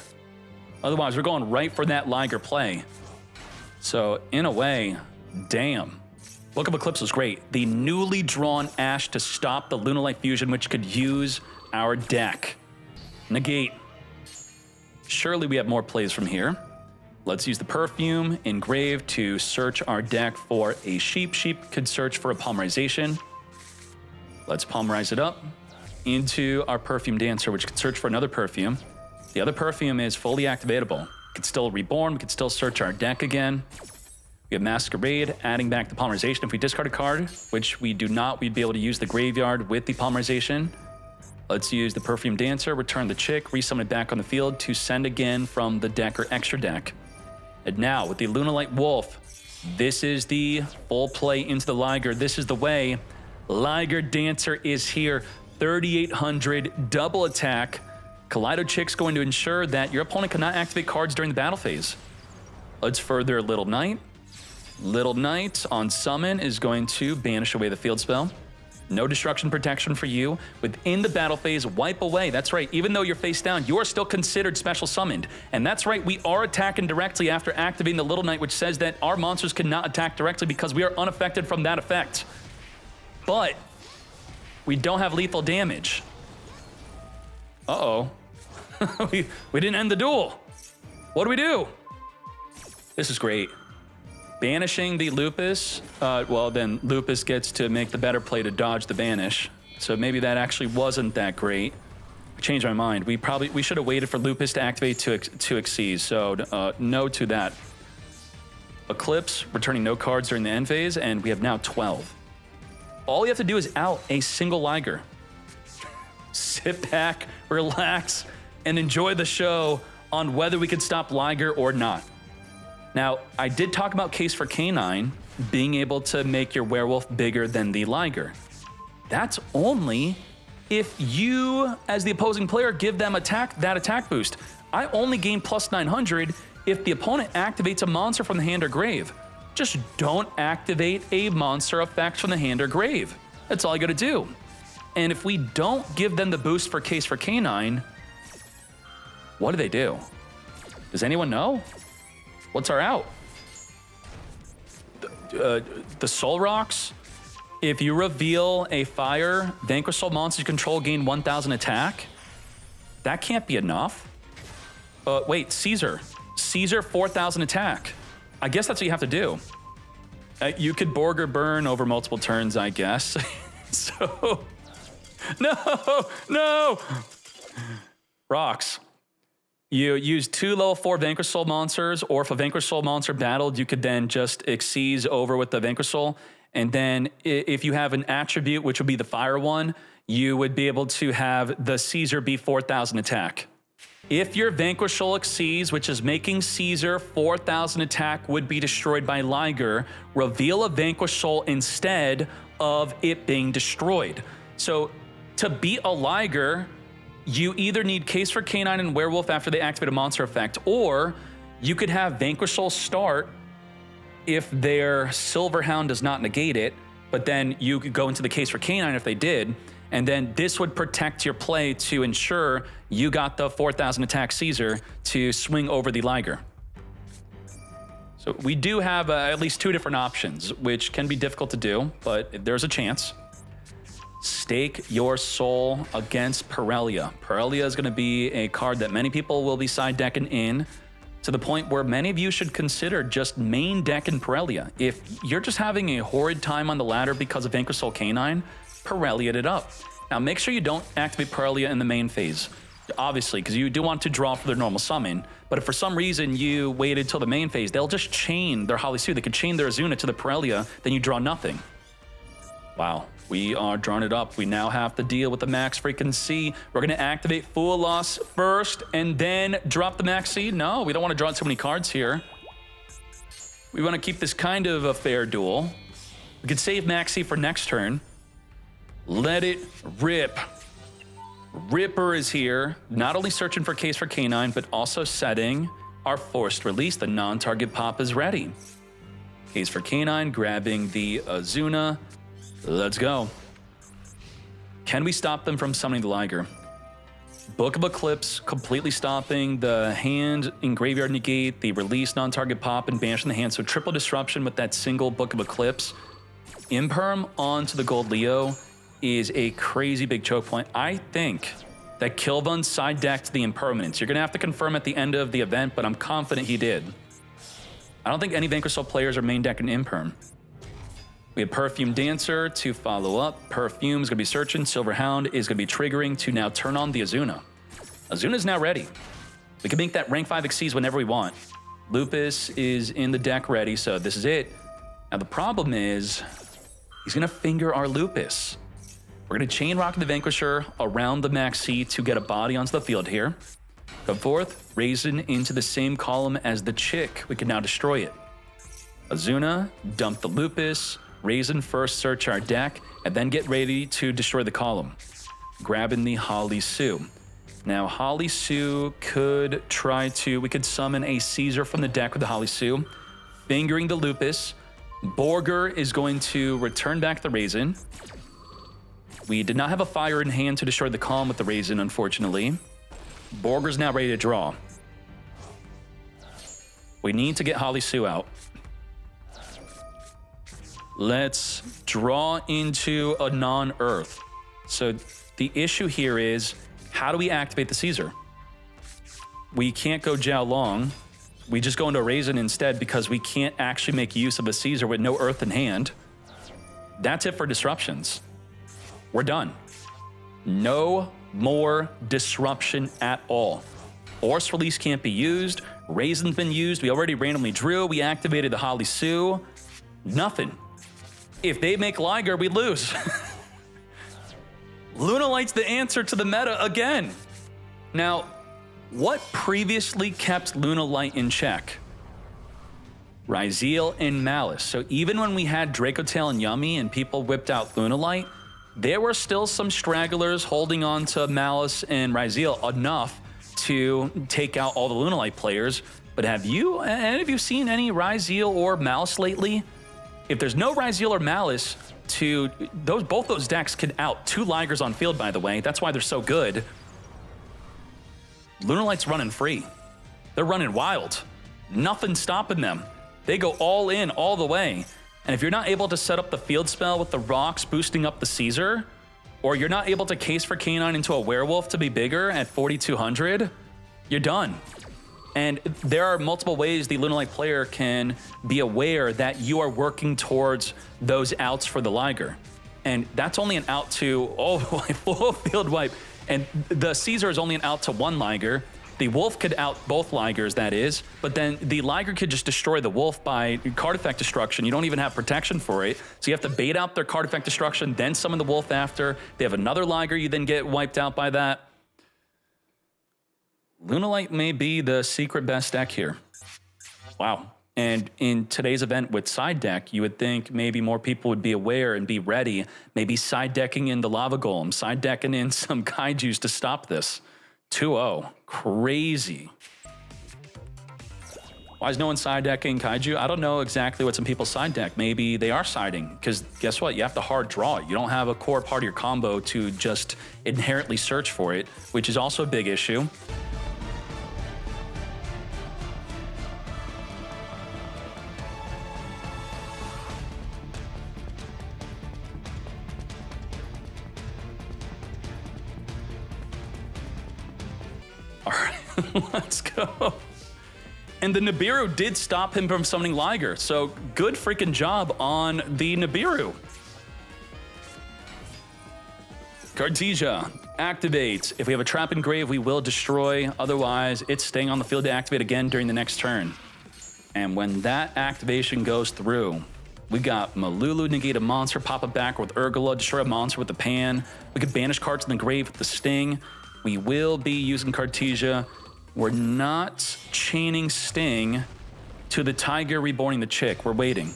Otherwise, we're going right for that Liger play. So in a way, damn. Book of Eclipse was great. The newly drawn Ash to stop the Lunalight fusion, which could use our deck. Negate. Surely we have more plays from here. Let's use the Perfume, Engrave to search our deck for a Sheep. Sheep could search for a Polymerization. Let's Polymerize it up into our Perfume Dancer, which could search for another Perfume. The other Perfume is fully activatable. We could still Reborn, we could still search our deck again. We have Masquerade, adding back the Polymerization. If we discard a card, which we do not, we'd be able to use the Graveyard with the Polymerization. Let's use the Perfume Dancer, return the Chick, resummon it back on the field to send again from the deck or extra deck. And now, with the Lunalight Wolf, this is the full play into the Liger. This is the way. Liger Dancer is here. 3,800 double attack. Kaleido Chick's going to ensure that your opponent cannot activate cards during the battle phase. Let's further Little Knight. Little Knight on summon is going to banish away the field spell. No destruction protection for you. Within the battle phase, wipe away. That's right, even though you're face down, you are still considered special summoned. And that's right, we are attacking directly after activating the Little Knight, which says that our monsters cannot attack directly because we are unaffected from that effect. But we don't have lethal damage. Uh-oh. we didn't end the duel. What do we do? This is great. Banishing the Lupus, well then Lupus gets to make the better play to dodge the banish. So maybe that actually wasn't that great. I changed my mind. We should have waited for Lupus to activate to Xyz, so no to that. Eclipse, returning no cards during the end phase, and we have now 12. All you have to do is out a single Liger. Sit back, relax, and enjoy the show on whether we could stop Liger or not. Now, I did talk about Case for K9 being able to make your werewolf bigger than the Liger. That's only if you, as the opposing player, give them that attack boost. I only gain plus 900 if the opponent activates a monster from the hand or grave. Just don't activate a monster effect from the hand or grave. That's all you gotta do. And if we don't give them the boost for Case for K9, what do? Does anyone know? What's our out? The Soul Rocks. If you reveal a fire, vanquish soul monsters you control gain 1,000 attack. That can't be enough. Wait, Caesar. Caesar 4,000 attack. I guess that's what you have to do. You could Borg or burn over multiple turns, I guess. So, no. Rocks. You use 2 level 4 Vanquish Soul monsters, or if a Vanquish Soul monster battled, you could then just Xyz over with the Vanquish Soul. And then if you have an attribute, which would be the fire one, you would be able to have the Caesar be 4,000 attack. If your Vanquish Soul Xyz, which is making Caesar 4,000 attack, would be destroyed by Liger, reveal a Vanquish Soul instead of it being destroyed. So to beat a Liger, you either need Case for K9 and Werewolf after they activate a monster effect, or you could have Vanquish Soul start if their Silver Hound does not negate it, but then you could go into the Case for K9 if they did, and then this would protect your play to ensure you got the 4,000 attack Caesar to swing over the Liger. So we do have at least 2 different options, which can be difficult to do, but there's a chance. Stake your soul against Pirellia. Pirellia is going to be a card that many people will be side decking in, to the point where many of you should consider just main decking Pirellia. If you're just having a horrid time on the ladder because of Vanquish Soul K9, Pirellia it up. Now make sure you don't activate Pirellia in the main phase, obviously, because you do want to draw for their normal summon. But if for some reason you waited till the main phase, they'll just chain their Holly Sue. They could chain their Azuna to the Pirellia, then you draw nothing. Wow. We are drawing it up. We now have to deal with the Max freaking C. We're going to activate Fool Loss first and then drop the Max C. No, we don't want to draw too many cards here. We want to keep this kind of a fair duel. We could save Max C for next turn. Let it rip. Ripper is here, not only searching for Case for K9, but also setting our forced release. The non-target pop is ready. Case for K9, grabbing the Azuna. Let's go. Can we stop them from summoning the Liger? Book of Eclipse, completely stopping the hand in graveyard negate, the release non-target pop, and banishing the hand. So triple disruption with that single Book of Eclipse. Imperm onto the Gold Leo is a crazy big choke point. I think that Kilvan side decked the Impermanence. You're going to have to confirm at the end of the event, but I'm confident he did. I don't think any Vanquish Soul players are main decking Imperm. We have Perfume Dancer to follow up. Perfume is going to be searching. Silver Hound is going to be triggering to now turn on the Azuna. Azuna is now ready. We can make that rank 5 Xyz whenever we want. Lupus is in the deck ready, so this is it. Now the problem is, he's going to finger our Lupus. We're going to Chain Rock the Vanquisher around the Max C to get a body onto the field here. Come forth, Raisin into the same column as the Chick. We can now destroy it. Azuna, dump the Lupus. Raisin first, search our deck, and then get ready to destroy the column. Grabbing the Holly Sue. Now, Holly Sue could try to... We could summon a Caesar from the deck with the Holly Sue. Fingering the Lupus. Borger is going to return back the Raisin. We did not have a fire in hand to destroy the Calm with the Raisin, unfortunately. Borger's now ready to draw. We need to get Holly Sue out. Let's draw into a non-Earth. So the issue here is, how do we activate the Caesar? We can't go Jiao Long. We just go into a Raisin instead because we can't actually make use of a Caesar with no Earth in hand. That's it for disruptions. We're done. No more disruption at all. Force Release can't be used. Raisin's been used. We already randomly drew. We activated the Holly Sue. Nothing. If they make Liger, we lose. Lunalight's the answer to the meta again. Now, what previously kept Lunalight in check? Ryzeal and Malice. So even when we had Dracotail and Yummy and people whipped out Lunalight, there were still some stragglers holding on to Malice and Ryzeal enough to take out all the Lunalight players. But have any of you seen any Ryzeal or Malice lately? If there's no Ryzeal or Malice, both those decks can out 2 Ligers on field, by the way. That's why they're so good. Lunalight's running free. They're running wild. Nothing's stopping them. They go all in, all the way. And if you're not able to set up the field spell with the rocks boosting up the Caesar, or you're not able to case for K9 into a werewolf to be bigger at 4,200, you're done. And there are multiple ways the Lunalight player can be aware that you are working towards those outs for the Liger. And that's only an out to, full field wipe. And the Caesar is only an out to 1 Liger. The Wolf could out both Ligers, that is. But then the Liger could just destroy the Wolf by card effect destruction. You don't even have protection for it. So you have to bait out their card effect destruction, then summon the Wolf after. They have another Liger, you then get wiped out by that. Lunalight may be the secret best deck here. Wow. And in today's event with side deck, you would think maybe more people would be aware and be ready. Maybe side decking in the Lava Golem, side decking in some Kaijus to stop this. 2-0. Crazy. Why is no one side decking Kaiju? I don't know exactly what some people side deck. Maybe they are siding, because guess what? You have to hard draw it. You don't have a core part of your combo to just inherently search for it, which is also a big issue. All right, let's go. And the Nibiru did stop him from summoning Liger, so good freaking job on the Nibiru. Cartesia activates. If we have a trap in grave, we will destroy. Otherwise, it's staying on the field to activate again during the next turn. And when that activation goes through, we got Malulu negate a monster, pop it back with Urgula, destroy a monster with the Pan. We could banish cards in the grave with the Sting. We will be using Cartesia. We're not chaining Sting to the Tiger reborning the Chick. We're waiting.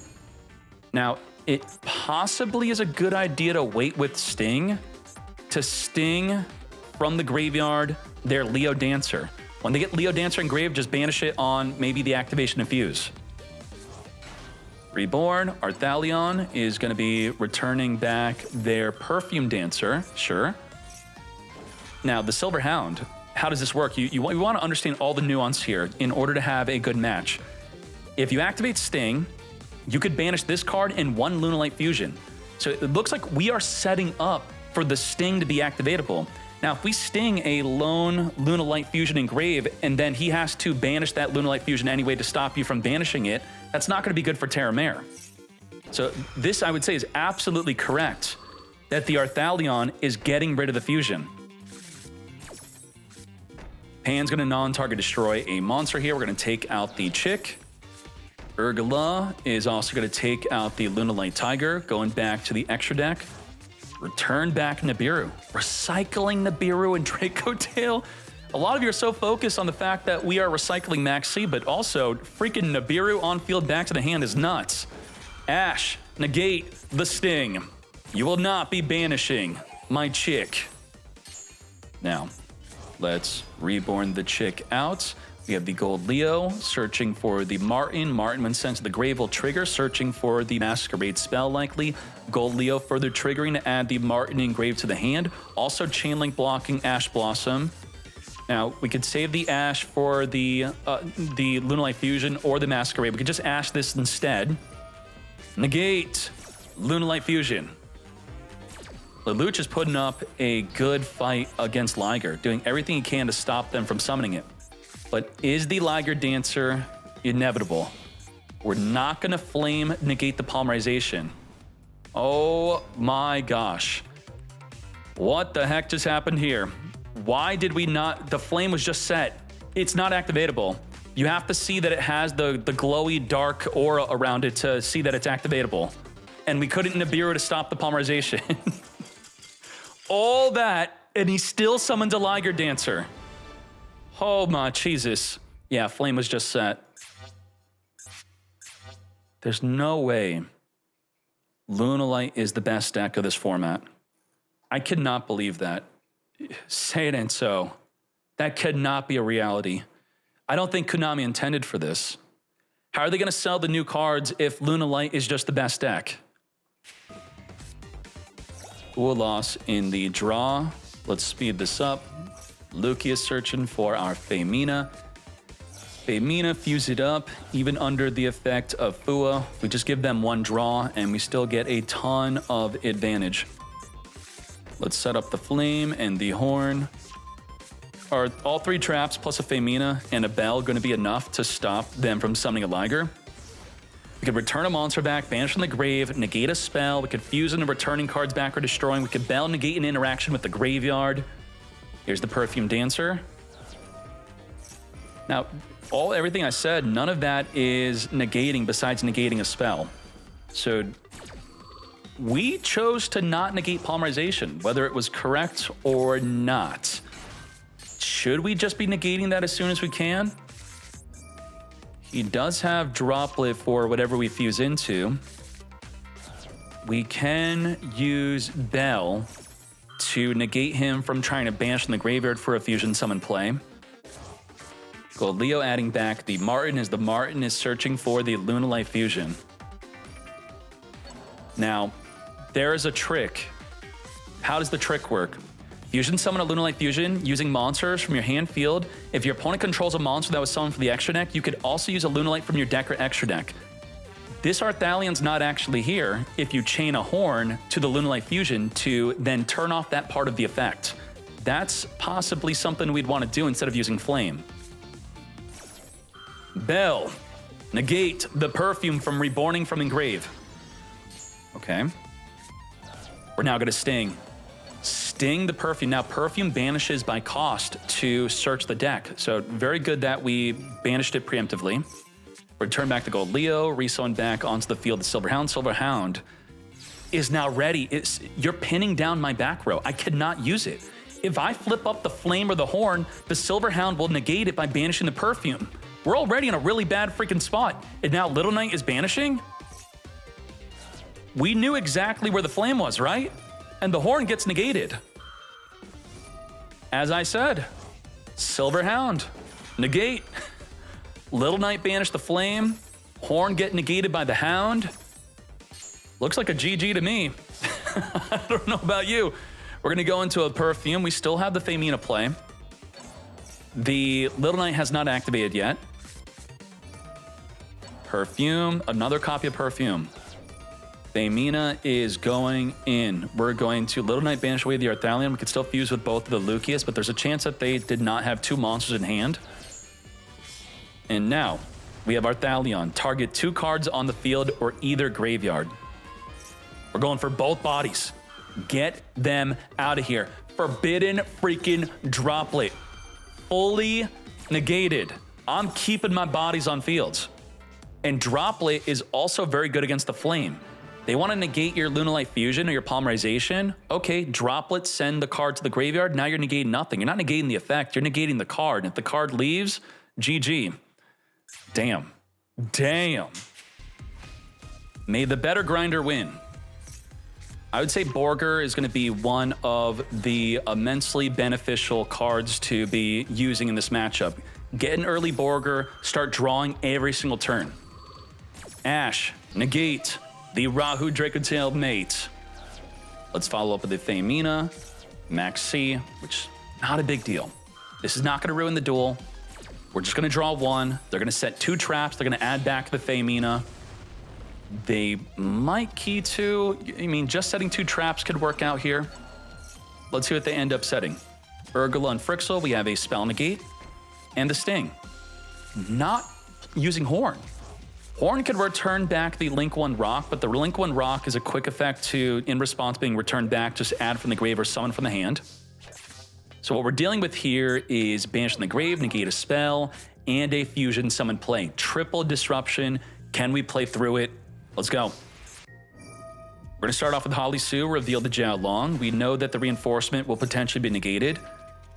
Now, it possibly is a good idea to wait with Sting to Sting from the graveyard their Leo Dancer. When they get Leo Dancer in grave, just banish it on maybe the activation Infuse. Reborn, Arthalion is going to be returning back their Perfume Dancer, sure. Now, the Silver Hound, how does this work? You want to understand all the nuance here in order to have a good match. If you activate Sting, you could banish this card in 1 Lunalight Fusion. So it looks like we are setting up for the Sting to be activatable. Now, if we Sting a lone Lunalight Fusion in grave, and then he has to banish that Lunalight Fusion anyway to stop you from banishing it, that's not going to be good for Terramare. So this, I would say, is absolutely correct, that the Arthalion is getting rid of the Fusion. Pan's going to non-target destroy a monster here. We're going to take out the Chick. Urgula is also going to take out the Lunalight Tiger, going back to the extra deck. Return back Nibiru. Recycling Nibiru and Dracotail. A lot of you are so focused on the fact that we are recycling Max C, but also freaking Nibiru on field back to the hand is nuts. Ash, negate the Sting. You will not be banishing my Chick. Now, Let's reborn the chick out. We have the Gold Leo searching for the Martin. Martin, when sent to the grave, will trigger, searching for the Masquerade spell likely. Gold Leo further triggering to add the Martin engraved to the hand. Also Chainlink blocking Ash Blossom. Now, we could save the Ash for the Lunalight Fusion or the Masquerade. We could just Ash this instead. Negate Lunalight Fusion. Lelouch is putting up a good fight against Liger, doing everything he can to stop them from summoning it. But is the Liger Dancer inevitable? We're not going to flame negate the polymerization. Oh my gosh. What the heck just happened here? Why did we not? The flame was just set. It's not activatable. You have to see that it has the glowy dark aura around it to see that it's activatable. And we couldn't Nibiru to stop the polymerization. All that, and he still summoned a Liger Dancer. Oh my Jesus. Yeah, flame was just set. There's no way Lunalight is the best deck of this format. I could not believe that. Say it ain't so. That could not be a reality. I don't think Konami intended for this. How are they going to sell the new cards if Lunalight is just the best deck? Ooh, loss in the draw. Let's speed this up. Luki is searching for our Femina. Femina, fuse it up, even under the effect of Fua. We just give them one draw, and we still get a ton of advantage. Let's set up the Flame and the Horn. Are all three traps plus a Femina and a Bell going to be enough to stop them from summoning a Liger? We could return a monster back, banish from the grave, negate a spell. We could fuse into returning cards back or destroying. We could Bell negate an interaction with the graveyard. Here's the Perfume Dancer. Now, everything I said, none of that is negating besides negating a spell. So we chose to not negate polymerization, whether it was correct or not. Should we just be negating that as soon as we can? He does have Droplet for whatever we fuse into. We can use Bell to negate him from trying to banish in the graveyard for a fusion summon play. Gold Leo adding back the Martin as the Martin is searching for the Lunalight Fusion. Now, there is a trick. How does the trick work? Fusion summon a Lunalight Fusion using monsters from your hand field. If your opponent controls a monster that was summoned for the extra deck, you could also use a Lunalight from your deck or extra deck. This Arthalion's not actually here if you chain a Horn to the Lunalight Fusion to then turn off that part of the effect. That's possibly something we'd want to do instead of using Flame. Bell. Negate the Perfume from Reborning from Engrave. Okay. We're now going to Sting. Sting the Perfume. Now, Perfume banishes by cost to search the deck. So very good that we banished it preemptively. Return back to Gold Leo, resummon back onto the field the Silver Hound. Silver Hound is now ready. You're pinning down my back row. I cannot use it. If I flip up the Flame or the Horn, the Silver Hound will negate it by banishing the Perfume. We're already in a really bad freaking spot. And now Little Knight is banishing? We knew exactly where the Flame was, right? And the Horn gets negated. As I said, Silver Hound, negate. Little Knight banish the Flame. Horn get negated by the Hound. Looks like a GG to me. I don't know about you. We're going to go into a Perfume. We still have the Femina play. The Little Knight has not activated yet. Perfume, another copy of Perfume. Femina is going in. We're going to Little Knight banish away the Arthalion. We could still fuse with both of the Lucius, but there's a chance that they did not have two monsters in hand. And now, we have Arthalion. Target 2 cards on the field or either graveyard. We're going for both bodies. Get them out of here. Forbidden freaking Droplet. Fully negated. I'm keeping my bodies on fields. And Droplet is also very good against the Flame. They want to negate your Lunalight Fusion or your Polymerization. Okay, Droplet, send the card to the graveyard. Now you're negating nothing. You're not negating the effect. You're negating the card. If the card leaves, GG. Damn. Damn. May the better grinder win. I would say Borger is going to be one of the immensely beneficial cards to be using in this matchup. Get an early Borger, start drawing every single turn. Ash, negate the Rahu Dracotail mate. Let's follow up with the Femina, Max C, which not a big deal. This is not going to ruin the duel. We're just going to draw one. They're going to set 2 traps. They're going to add back the Femina. They might key to, I mean, just setting 2 traps could work out here. Let's see what they end up setting. Urgula and Frixel, we have a Spell Negate and the Sting. Not using Horn. Horn could return back the Link 1 Rock, but the Link 1 Rock is a quick effect to, in response being returned back, just add from the grave or summon from the hand. So what we're dealing with here is Banish from the Grave, negate a spell, and a Fusion summon play. Triple disruption. Can we play through it? Let's go. We're going to start off with Holly Sue, reveal the Jiao Long. We know that the reinforcement will potentially be negated.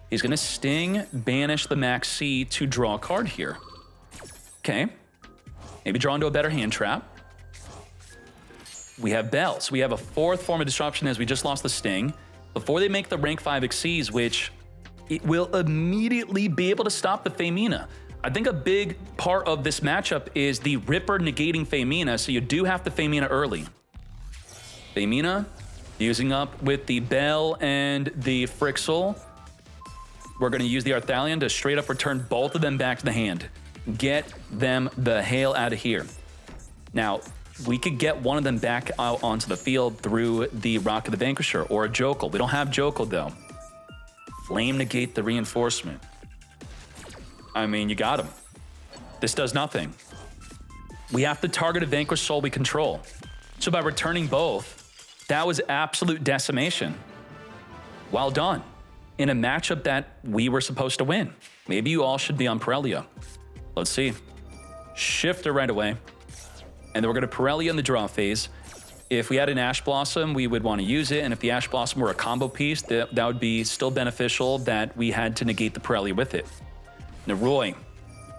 He's going to Sting, banish the Max C to draw a card here. Okay. Maybe draw into a better hand trap. We have Bell. So we have a 4th form of disruption as we just lost the Sting. Before they make the rank 5 Xyz, which it will immediately be able to stop the Femina. I think a big part of this matchup is the Ripper negating Femina, so you do have the Femina early. Femina using up with the Bell and the Frixel. We're going to use the Arthalion to straight up return both of them back to the hand. Get them the hell out of here. Now, we could get one of them back out onto the field through the Rock of the Vanquisher or a Jokel. We don't have Jokel, though. Flame negate the reinforcement. I mean, you got him. This does nothing. We have to target a vanquished soul we control. So by returning both, that was absolute decimation. Well done. In a matchup that we were supposed to win. Maybe you all should be on Pirellia. Let's see. Shifter right away. And then we're going to Pirellia in the draw phase. If we had an Ash Blossom, we would want to use it. And if the Ash Blossom were a combo piece, that would be still beneficial that we had to negate the Pirellia with it. Naroi,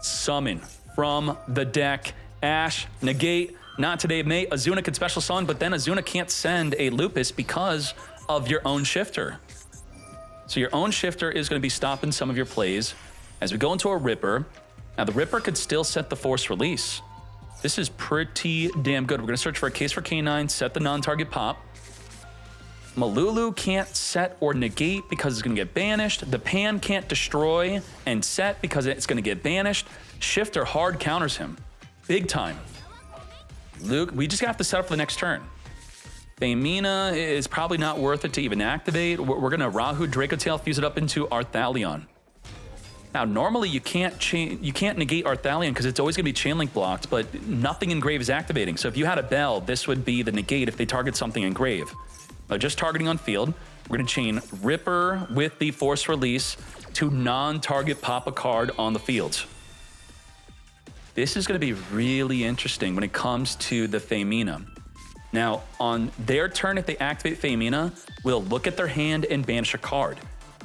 summon from the deck. Ash, negate, not today, mate. Azuna could special summon, but then Azuna can't send a Lupus because of your own Shifter. So your own Shifter is going to be stopping some of your plays. As we go into a Ripper, now the Ripper could still set the Force Release. This is pretty damn good. We're going to search for a case for K9, set the non-target pop. Malulu can't set or negate because it's going to get banished. The Pan can't destroy and set because it's going to get banished. Shifter hard counters him. Big time. Luke, we just have to set up for the next turn. Femina is probably not worth it to even activate. We're going to Rahu Dracotail, fuse it up into Arthalion. Now, normally you can't negate Arthalion because it's always going to be chain link blocked, but nothing in grave is activating. So if you had a Bell, this would be the negate if they target something in grave. Just targeting on field, we're going to chain Ripper with the Force Release to non-target pop a card on the field. This is going to be really interesting when it comes to the Femina. Now, on their turn, if they activate Femina, we'll look at their hand and banish a card.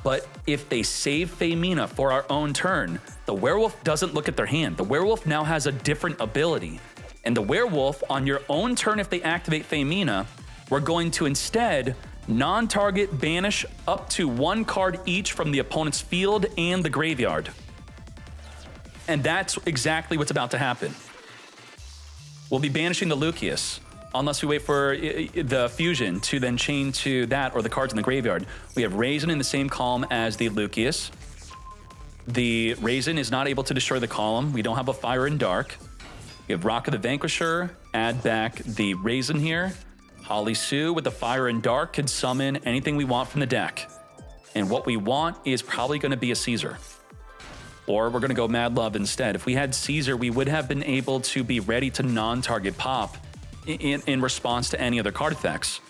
But if they save Femina for our own turn, the Werewolf doesn't look at their hand. The Werewolf now has a different ability. And the Werewolf, on your own turn, if they activate Femina, we're going to instead non-target banish up to 1 card each from the opponent's field and the graveyard. And that's exactly what's about to happen. We'll be banishing the Lucius, unless we wait for the fusion to then chain to that or the cards in the graveyard. We have Raisin in the same column as the Lucius. The Raisin is not able to destroy the column. We don't have a Fire and Dark. We have Rock of the Vanquisher, add back the Raisin here. Holly Sue with the Fire and Dark could summon anything we want from the deck. And what we want is probably going to be a Caesar. Or we're going to go Mad Love instead. If we had Caesar, we would have been able to be ready to non-target pop in response to any other card effects.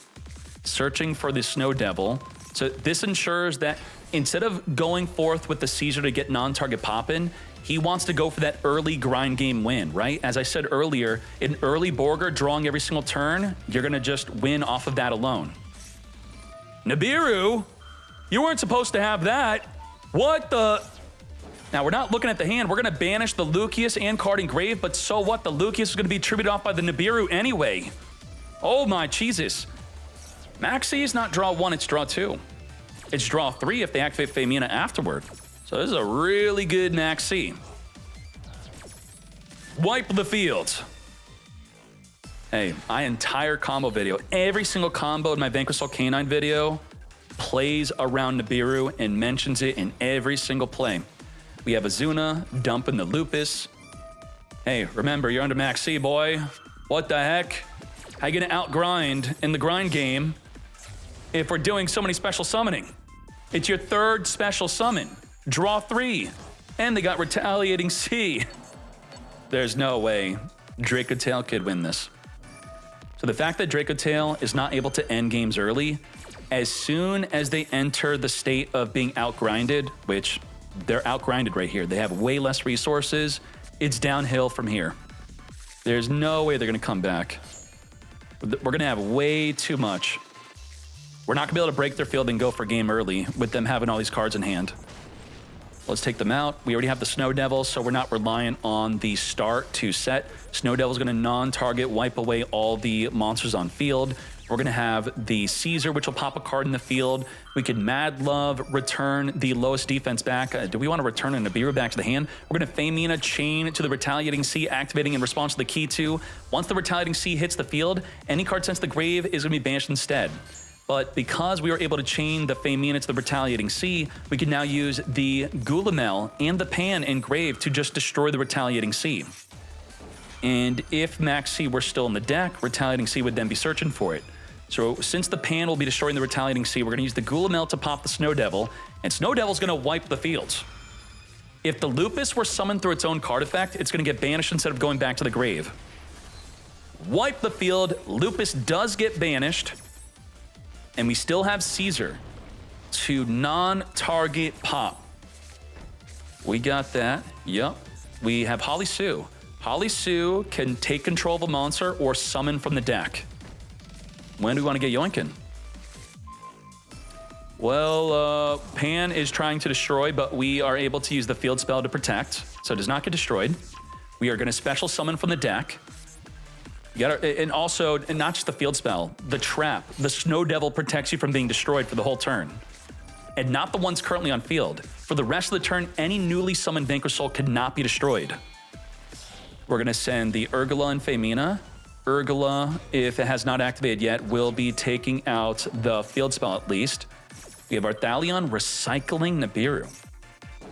Searching for the Snow Devil. So this ensures that instead of going forth with the Caesar to get non-target pop in, he wants to go for that early grind game win, right? As I said earlier, an early Borger drawing every single turn, you're going to just win off of that alone. Nibiru, you weren't supposed to have that. What the... Now, we're not looking at the hand. We're going to banish the Lucius and card in grave, but so what? The Lucius is going to be tributed off by the Nibiru anyway. Oh my Jesus. Maxi is not draw 1, it's draw 2. It's draw 3 if they activate Femina afterward. So this is a really good Maxi. Wipe the field. Hey, my entire combo video, every single combo in my Crystron K9 video plays around Nibiru and mentions it in every single play. We have Azuna dumping the Lupus. Hey, remember, you're under Max C, boy. What the heck? How you gonna outgrind in the grind game if we're doing so many special summoning? It's your 3rd special summon. Draw 3. And they got Retaliating C. There's no way Dracotail could win this. So the fact that Dracotail is not able to end games early, as soon as they enter the state of being outgrinded, which they're outgrinded right here, they have way less resources, it's downhill from here. There's no way they're gonna come back. We're gonna have way too much. We're not gonna be able to break their field and go for game early with them having all these cards in hand. Let's take them out. We already have the Snow Devil, so we're not reliant on the start to set. Snow Devil's gonna non-target, wipe away all the monsters on field. We're gonna have the Caesar, which will pop a card in the field. We can Mad Love, return the lowest defense back. Do we wanna return a Nibiru back to the hand? We're gonna Femina chain to the Retaliating Sea, activating in response to the Key 2. Once the Retaliating Sea hits the field, any card sent to the grave is gonna be banished instead. But because we were able to chain the Femina to the Retaliating Sea, we can now use the Gulamel and the Pan and Grave to just destroy the Retaliating Sea. And if Max C were still in the deck, Retaliating Sea would then be searching for it. So since the Pan will be destroying the Retaliating Sea, we're gonna use the Gulamel to pop the Snow Devil, and Snow Devil's gonna wipe the fields. If the Lupus were summoned through its own card effect, it's gonna get banished instead of going back to the grave. Wipe the field, Lupus does get banished, and we still have Caesar to non-target pop. We got that, yep. We have Holly Sue. Holly Sue can take control of a monster or summon from the deck. When do we want to get yoinking? Well, Pan is trying to destroy, but we are able to use the field spell to protect, so it does not get destroyed. We are gonna special summon from the deck. And also, and not just the field spell, the trap. The Snow Devil protects you from being destroyed for the whole turn. And not the ones currently on field. For the rest of the turn, any newly summoned Vanquish Soul could not be destroyed. We're gonna send the Urgula and Femina. Urgula, if it has not activated yet, will be taking out the field spell at least. We have our Thalion recycling Nibiru.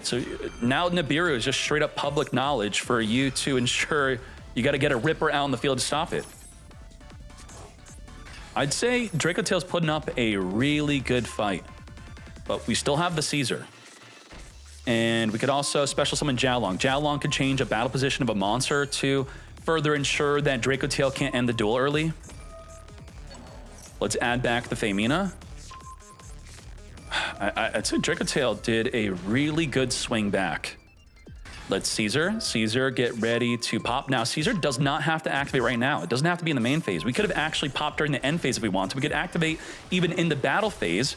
So now Nibiru is just straight up public knowledge for you to ensure you got to get a Ripper out on the field to stop it. I'd say Dracotail's putting up a really good fight, but we still have the Caesar. And we could also special summon Jiaolong. Jiaolong could change a battle position of a monster to further ensure that Dracotail can't end the duel early. Let's add back the Femina. I'd say Dracotail did a really good swing back. Let's Caesar get ready to pop. Now, Caesar does not have to activate right now. It doesn't have to be in the main phase. We could have actually popped during the end phase if we want to. We could activate even in the battle phase.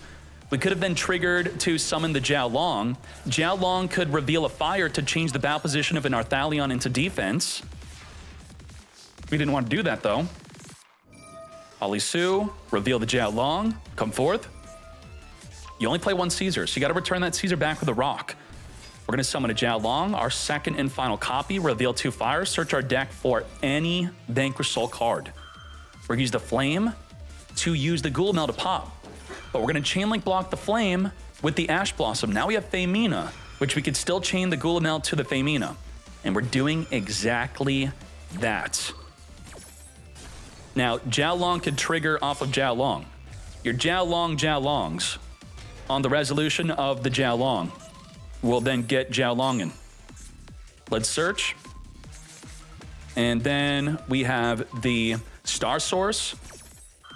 We could have then triggered to summon the Jiaolong. Jiaolong could reveal a fire to change the battle position of an Arthalion into defense. We didn't want to do that, though. Holly Sue, reveal the Jiaolong, come forth. You only play one Caesar, so you got to return that Caesar back with a rock. We're going to summon a Jiaolong, our second and final copy, reveal 2 fires, search our deck for any Vanquish Soul card. We're going to use the Flame to use the Gulamel to pop. But we're going to chain link block the Flame with the Ash Blossom. Now we have Femina, which we could still chain the Gulamel to the Femina. And we're doing exactly that. Now, Jiaolong could trigger off of Jiaolong. Your Jiaolongs on the resolution of the Jiaolong will then get Jiaolongin. Let's search. And then we have the Star Source.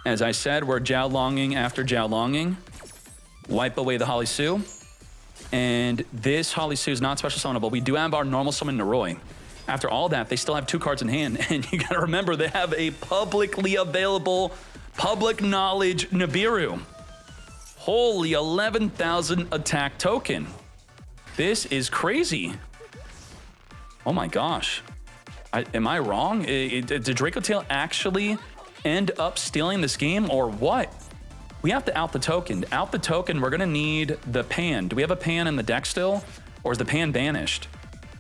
As I said, we're Jiaolonging after Jiaolonging. Wipe away the Holly Sue. And this Holly Sue is not special summonable. We do have our normal summon Noroi. After all that, they still have 2 cards in hand. And you gotta remember, they have a publicly available, public knowledge Nibiru. Holy 11,000 attack token. This is crazy. Oh my gosh. Am I wrong? Did Dracotail actually end up stealing this game or what? We have to out the token. To out the token, we're gonna need the Pan. Do we have a Pan in the deck still? Or is the Pan banished?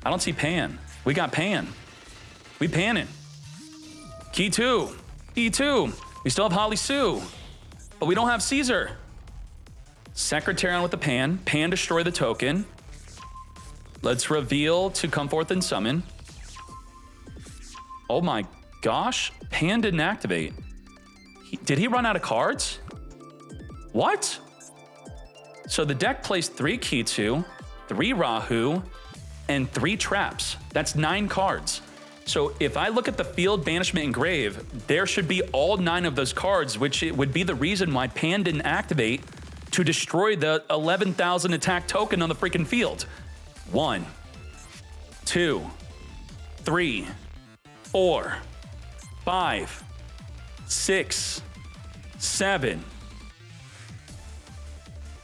I don't see Pan. We got Pan. We panning. Key 2. E2. We still have Holly Sue. But we don't have Caesar. Secretarian with the Pan. Pan destroy the token. Let's reveal to come forth and summon. Oh my gosh. Pan didn't activate. Did he run out of cards? What? So the deck plays 3 Key 2, 3 Rahu, and 3 traps. That's 9 cards. So if I look at the field, banishment, and grave, there should be all 9 of those cards, which it would be the reason why Pan didn't activate to destroy the 11,000 attack token on the freaking field. 1, 2, 3, 4, 5, 6, 7,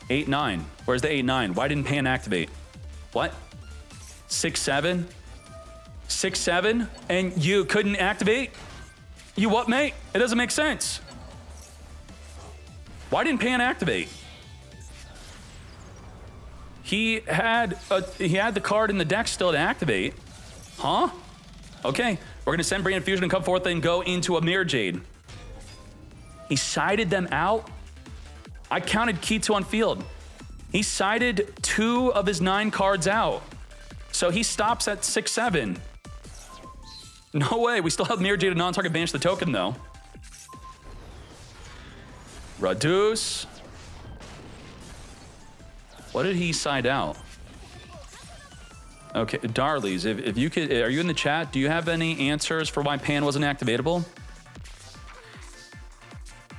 8, 9. Where's the 8, 9? Why didn't Pan activate? What? 6, 7? 6, 7? And you couldn't activate? You what, mate? It doesn't make sense. Why didn't Pan activate? He had the card in the deck still to activate. Huh? Okay, we're gonna send Brand Fusion and come forth and go into a Mirror Jade. He sided them out. I counted Key 2 on field. He sided 2 of his 9 cards out. So he stops at 6, 7. No way, we still have Mirror Jade and non-target banish the token though. Reduce. What did he side out? Okay, Darlies, if you could, are you in the chat? Do you have any answers for why Pan wasn't activatable?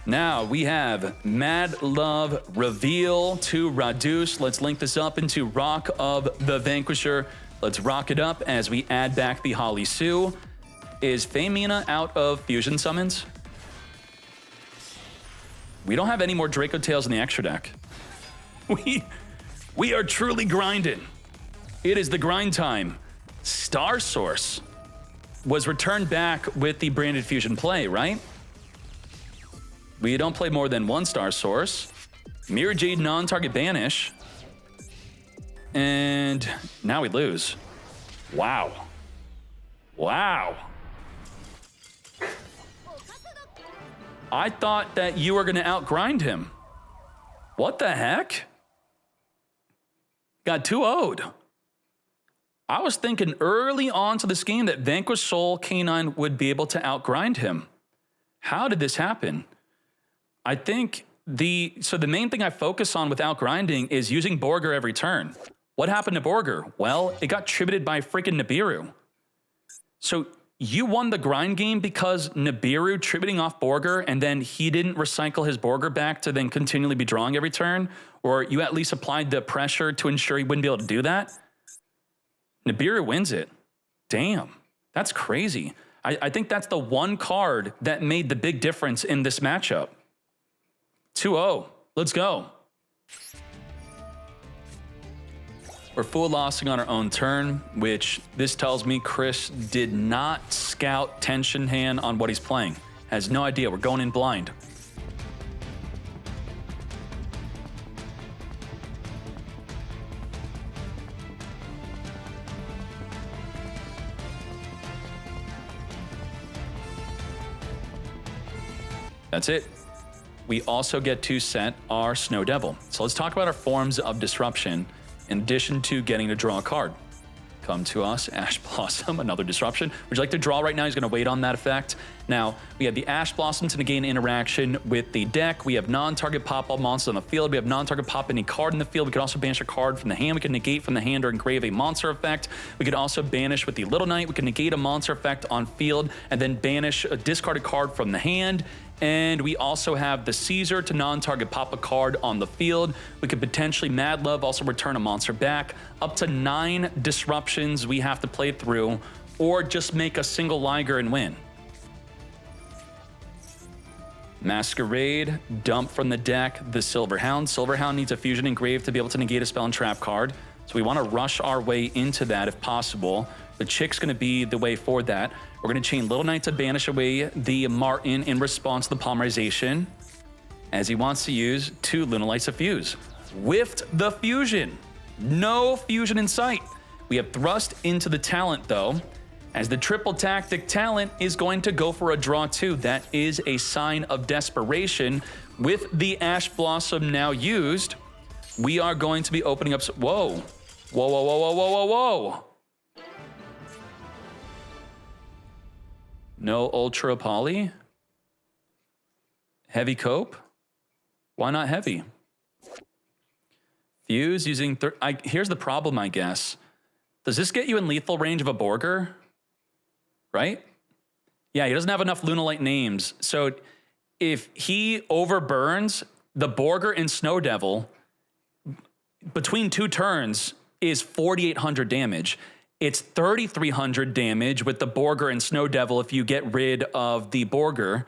Now we have Mad Love reveal to Reduce. Let's link this up into Rock of the Vanquisher. Let's rock it up as we add back the Holly Sue. Is Famina out of fusion summons? We don't have any more Dracotails in the extra deck. We are truly grinding. It is the grind time. Star Source was returned back with the branded fusion play, right? We don't play more than 1 Star Source. Mirror Jade non-target banish. And now we lose. Wow. Wow. I thought that you were gonna outgrind him. What the heck? Got 2-0'd. I was thinking early on to this game that Vanquish Soul K9 would be able to outgrind him. How did this happen? I think the main thing I focus on with outgrinding is using Borger every turn. What happened to Borger? Well, it got tributed by freaking Nibiru. So you won the grind game because Nibiru tributing off Borger and then he didn't recycle his Borger back to then continually be drawing every turn? Or you at least applied the pressure to ensure he wouldn't be able to do that? Nibiru wins it. Damn, that's crazy. I think that's the one card that made the big difference in this matchup. 2-0, let's go. We're full lossing on our own turn, which this tells me Chris did not scout tension hand on what he's playing. Has no idea, we're going in blind. That's it. We also get to set our Snow Devil. So let's talk about our forms of disruption in addition to getting to draw a card. Come to us, Ash Blossom, another disruption. Would you like to draw right now? He's gonna wait on that effect. Now, we have the Ash Blossom to negate interaction with the deck. We have non-target pop all monsters on the field. We have non-target pop any card in the field. We can also banish a card from the hand. We can negate from the hand or engrave a monster effect. We could also banish with the Little Knight. We can negate a monster effect on field and then banish a discarded card from the hand. And we also have the Caesar to non-target pop a card on the field. We could potentially Mad Love, also return a monster back. Up to 9 disruptions we have to play through, or just make a single Liger and win. Masquerade, dump from the deck the Silver Hound. Silver Hound needs a fusion engrave to be able to negate a spell and trap card. So we want to rush our way into that if possible. The Chick's going to be the way for that. We're going to chain Little Knight to banish away the Martin in response to the polymerization. as he wants to use 2 Lunalights to fuse. Whiffed the fusion. No fusion in sight. We have thrust into the talent though, as the triple tactic talent is going to go for a draw 2. That is a sign of desperation. With the Ash Blossom now used, we are going to be opening up. Whoa. Whoa, whoa, whoa, whoa, whoa, whoa, whoa. No Ultra Poly? Heavy Cope? Why not heavy? Fuse using... here's the problem, I guess. Does this get you in lethal range of a Borger? Right? Yeah, he doesn't have enough Lunalight names. So if he overburns the Borger and Snow Devil, between 2 turns is 4,800 damage. It's 3,300 damage with the Borger and Snow Devil if you get rid of the Borger,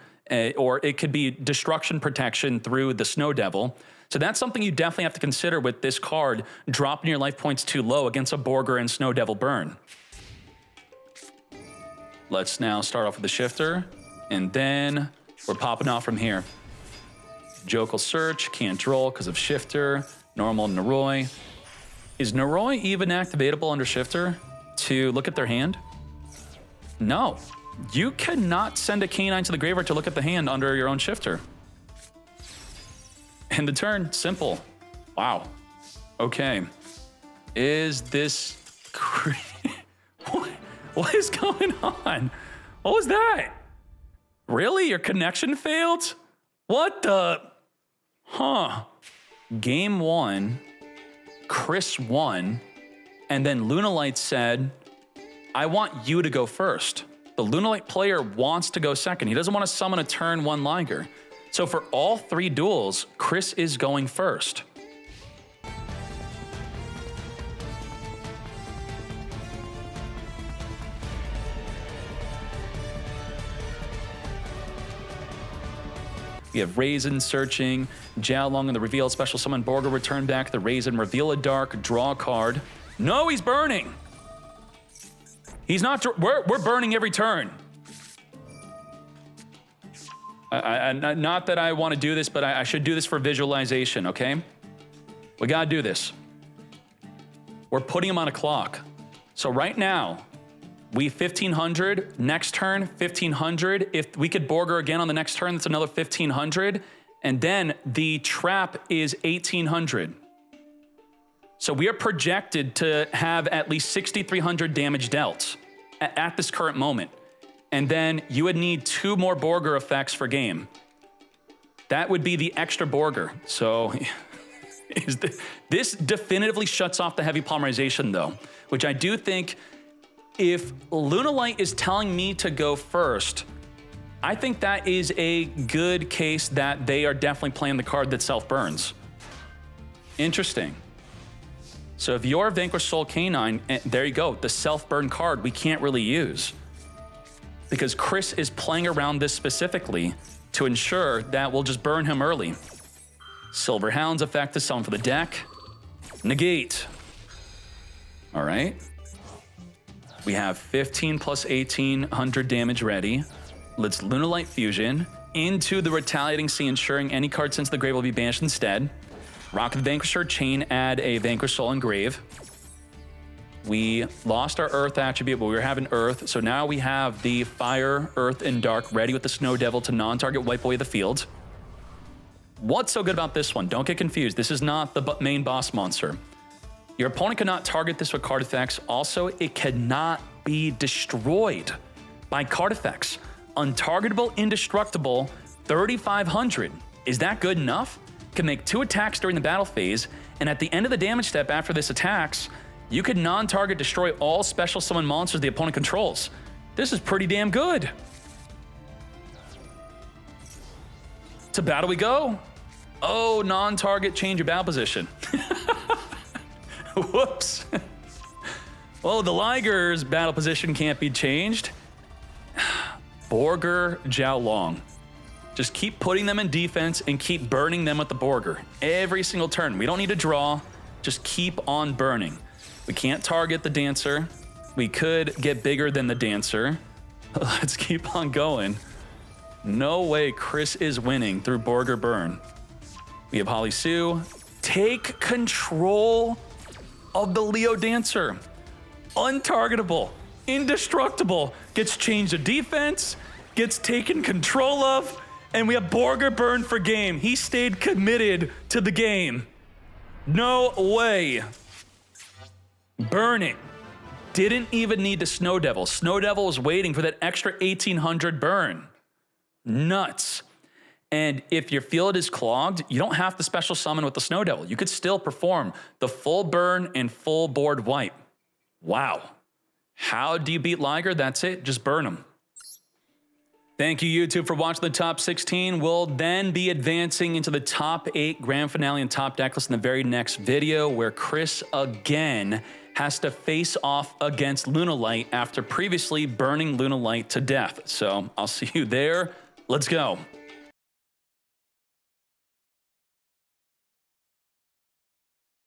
or it could be destruction protection through the Snow Devil. So that's something you definitely have to consider with this card, dropping your life points too low against a Borger and Snow Devil burn. Let's now start off with the shifter, and then we're popping off from here. Jokel Search, can't roll because of shifter, normal Naroi. Is Naroi even activatable under shifter to look at their hand? No. You cannot send a K9 to the graveyard to look at the hand under your own shifter. And the turn, simple. Wow. Okay. Is this... What is going on? What was that? Really? Your connection failed? What the... Huh. Game 1, Chris won, and then Lunalight said, I want you to go first. The Lunalight player wants to go second. He doesn't want to summon a turn 1 Liger. So for all 3 duels, Chris is going first. We have Raisin searching, Jiaolong in the reveal, special summon Borger, return back the Raisin, reveal a dark, draw a card. No, he's burning. He's not, we're burning every turn. Not that I want to do this, but I should do this for visualization, okay? We gotta do this. We're putting him on a clock. So right now, we 1,500, next turn, 1,500. If we could Borger again on the next turn, that's another 1,500. And then the trap is 1,800. So we are projected to have at least 6,300 damage dealt at this current moment. And then you would need 2 more Borger effects for game. That would be the extra Borger. So this definitively shuts off the heavy polymerization though, which I do think if Lunalight is telling me to go first, I think that is a good case that they are definitely playing the card that self-burns. Interesting. So if you're Vanquish Soul K9, there you go, the self-burn card we can't really use. Because Chris is playing around this specifically to ensure that we'll just burn him early. Silver Hound's effect is summon for the deck. Negate. All right. We have 15 plus 1,800 damage ready. Let's Lunalight Fusion into the Retaliating Sea, ensuring any card sent to the grave will be banished instead. Rock the Vanquisher, chain, add a Vanquish Soul Engrave. We lost our Earth attribute, but we were having Earth, so now we have the Fire, Earth, and Dark ready with the Snow Devil to non-target wipe away the field. What's so good about this one? Don't get confused. This is not the main boss monster. Your opponent cannot target this with card effects. Also, it cannot be destroyed by card effects. Untargetable, indestructible, 3,500. Is that good enough? Can make 2 attacks during the battle phase, and at the end of the damage step after this attacks, you can non-target destroy all special summon monsters the opponent controls. This is pretty damn good. To battle we go. Oh, non-target, change your battle position. Whoops. Well, the Liger's battle position can't be changed. Borger, Jiaolong. Just keep putting them in defense and keep burning them with the Borger. Every single turn. We don't need to draw. Just keep on burning. We can't target the Dancer. We could get bigger than the Dancer. Let's keep on going. No way Chris is winning through Borger burn. We have Holly Sue. Take control of the Leo Dancer. Untargetable, indestructible, gets changed to defense, gets taken control of, and we have Borger burn for game. He stayed committed to the game. No way. Burn it. Didn't even need the Snow Devil. Snow Devil was waiting for that extra 1800 burn. Nuts. And if your field is clogged, you don't have to special summon with the Snow Devil. You could still perform the full burn and full board wipe. Wow. How do you beat Liger? That's it. Just burn him. Thank you, YouTube, for watching the top 16. We'll then be advancing into the top 8 grand finale and top deck list in the very next video, where Chris again has to face off against Lunalight after previously burning Lunalight to death. So I'll see you there. Let's go.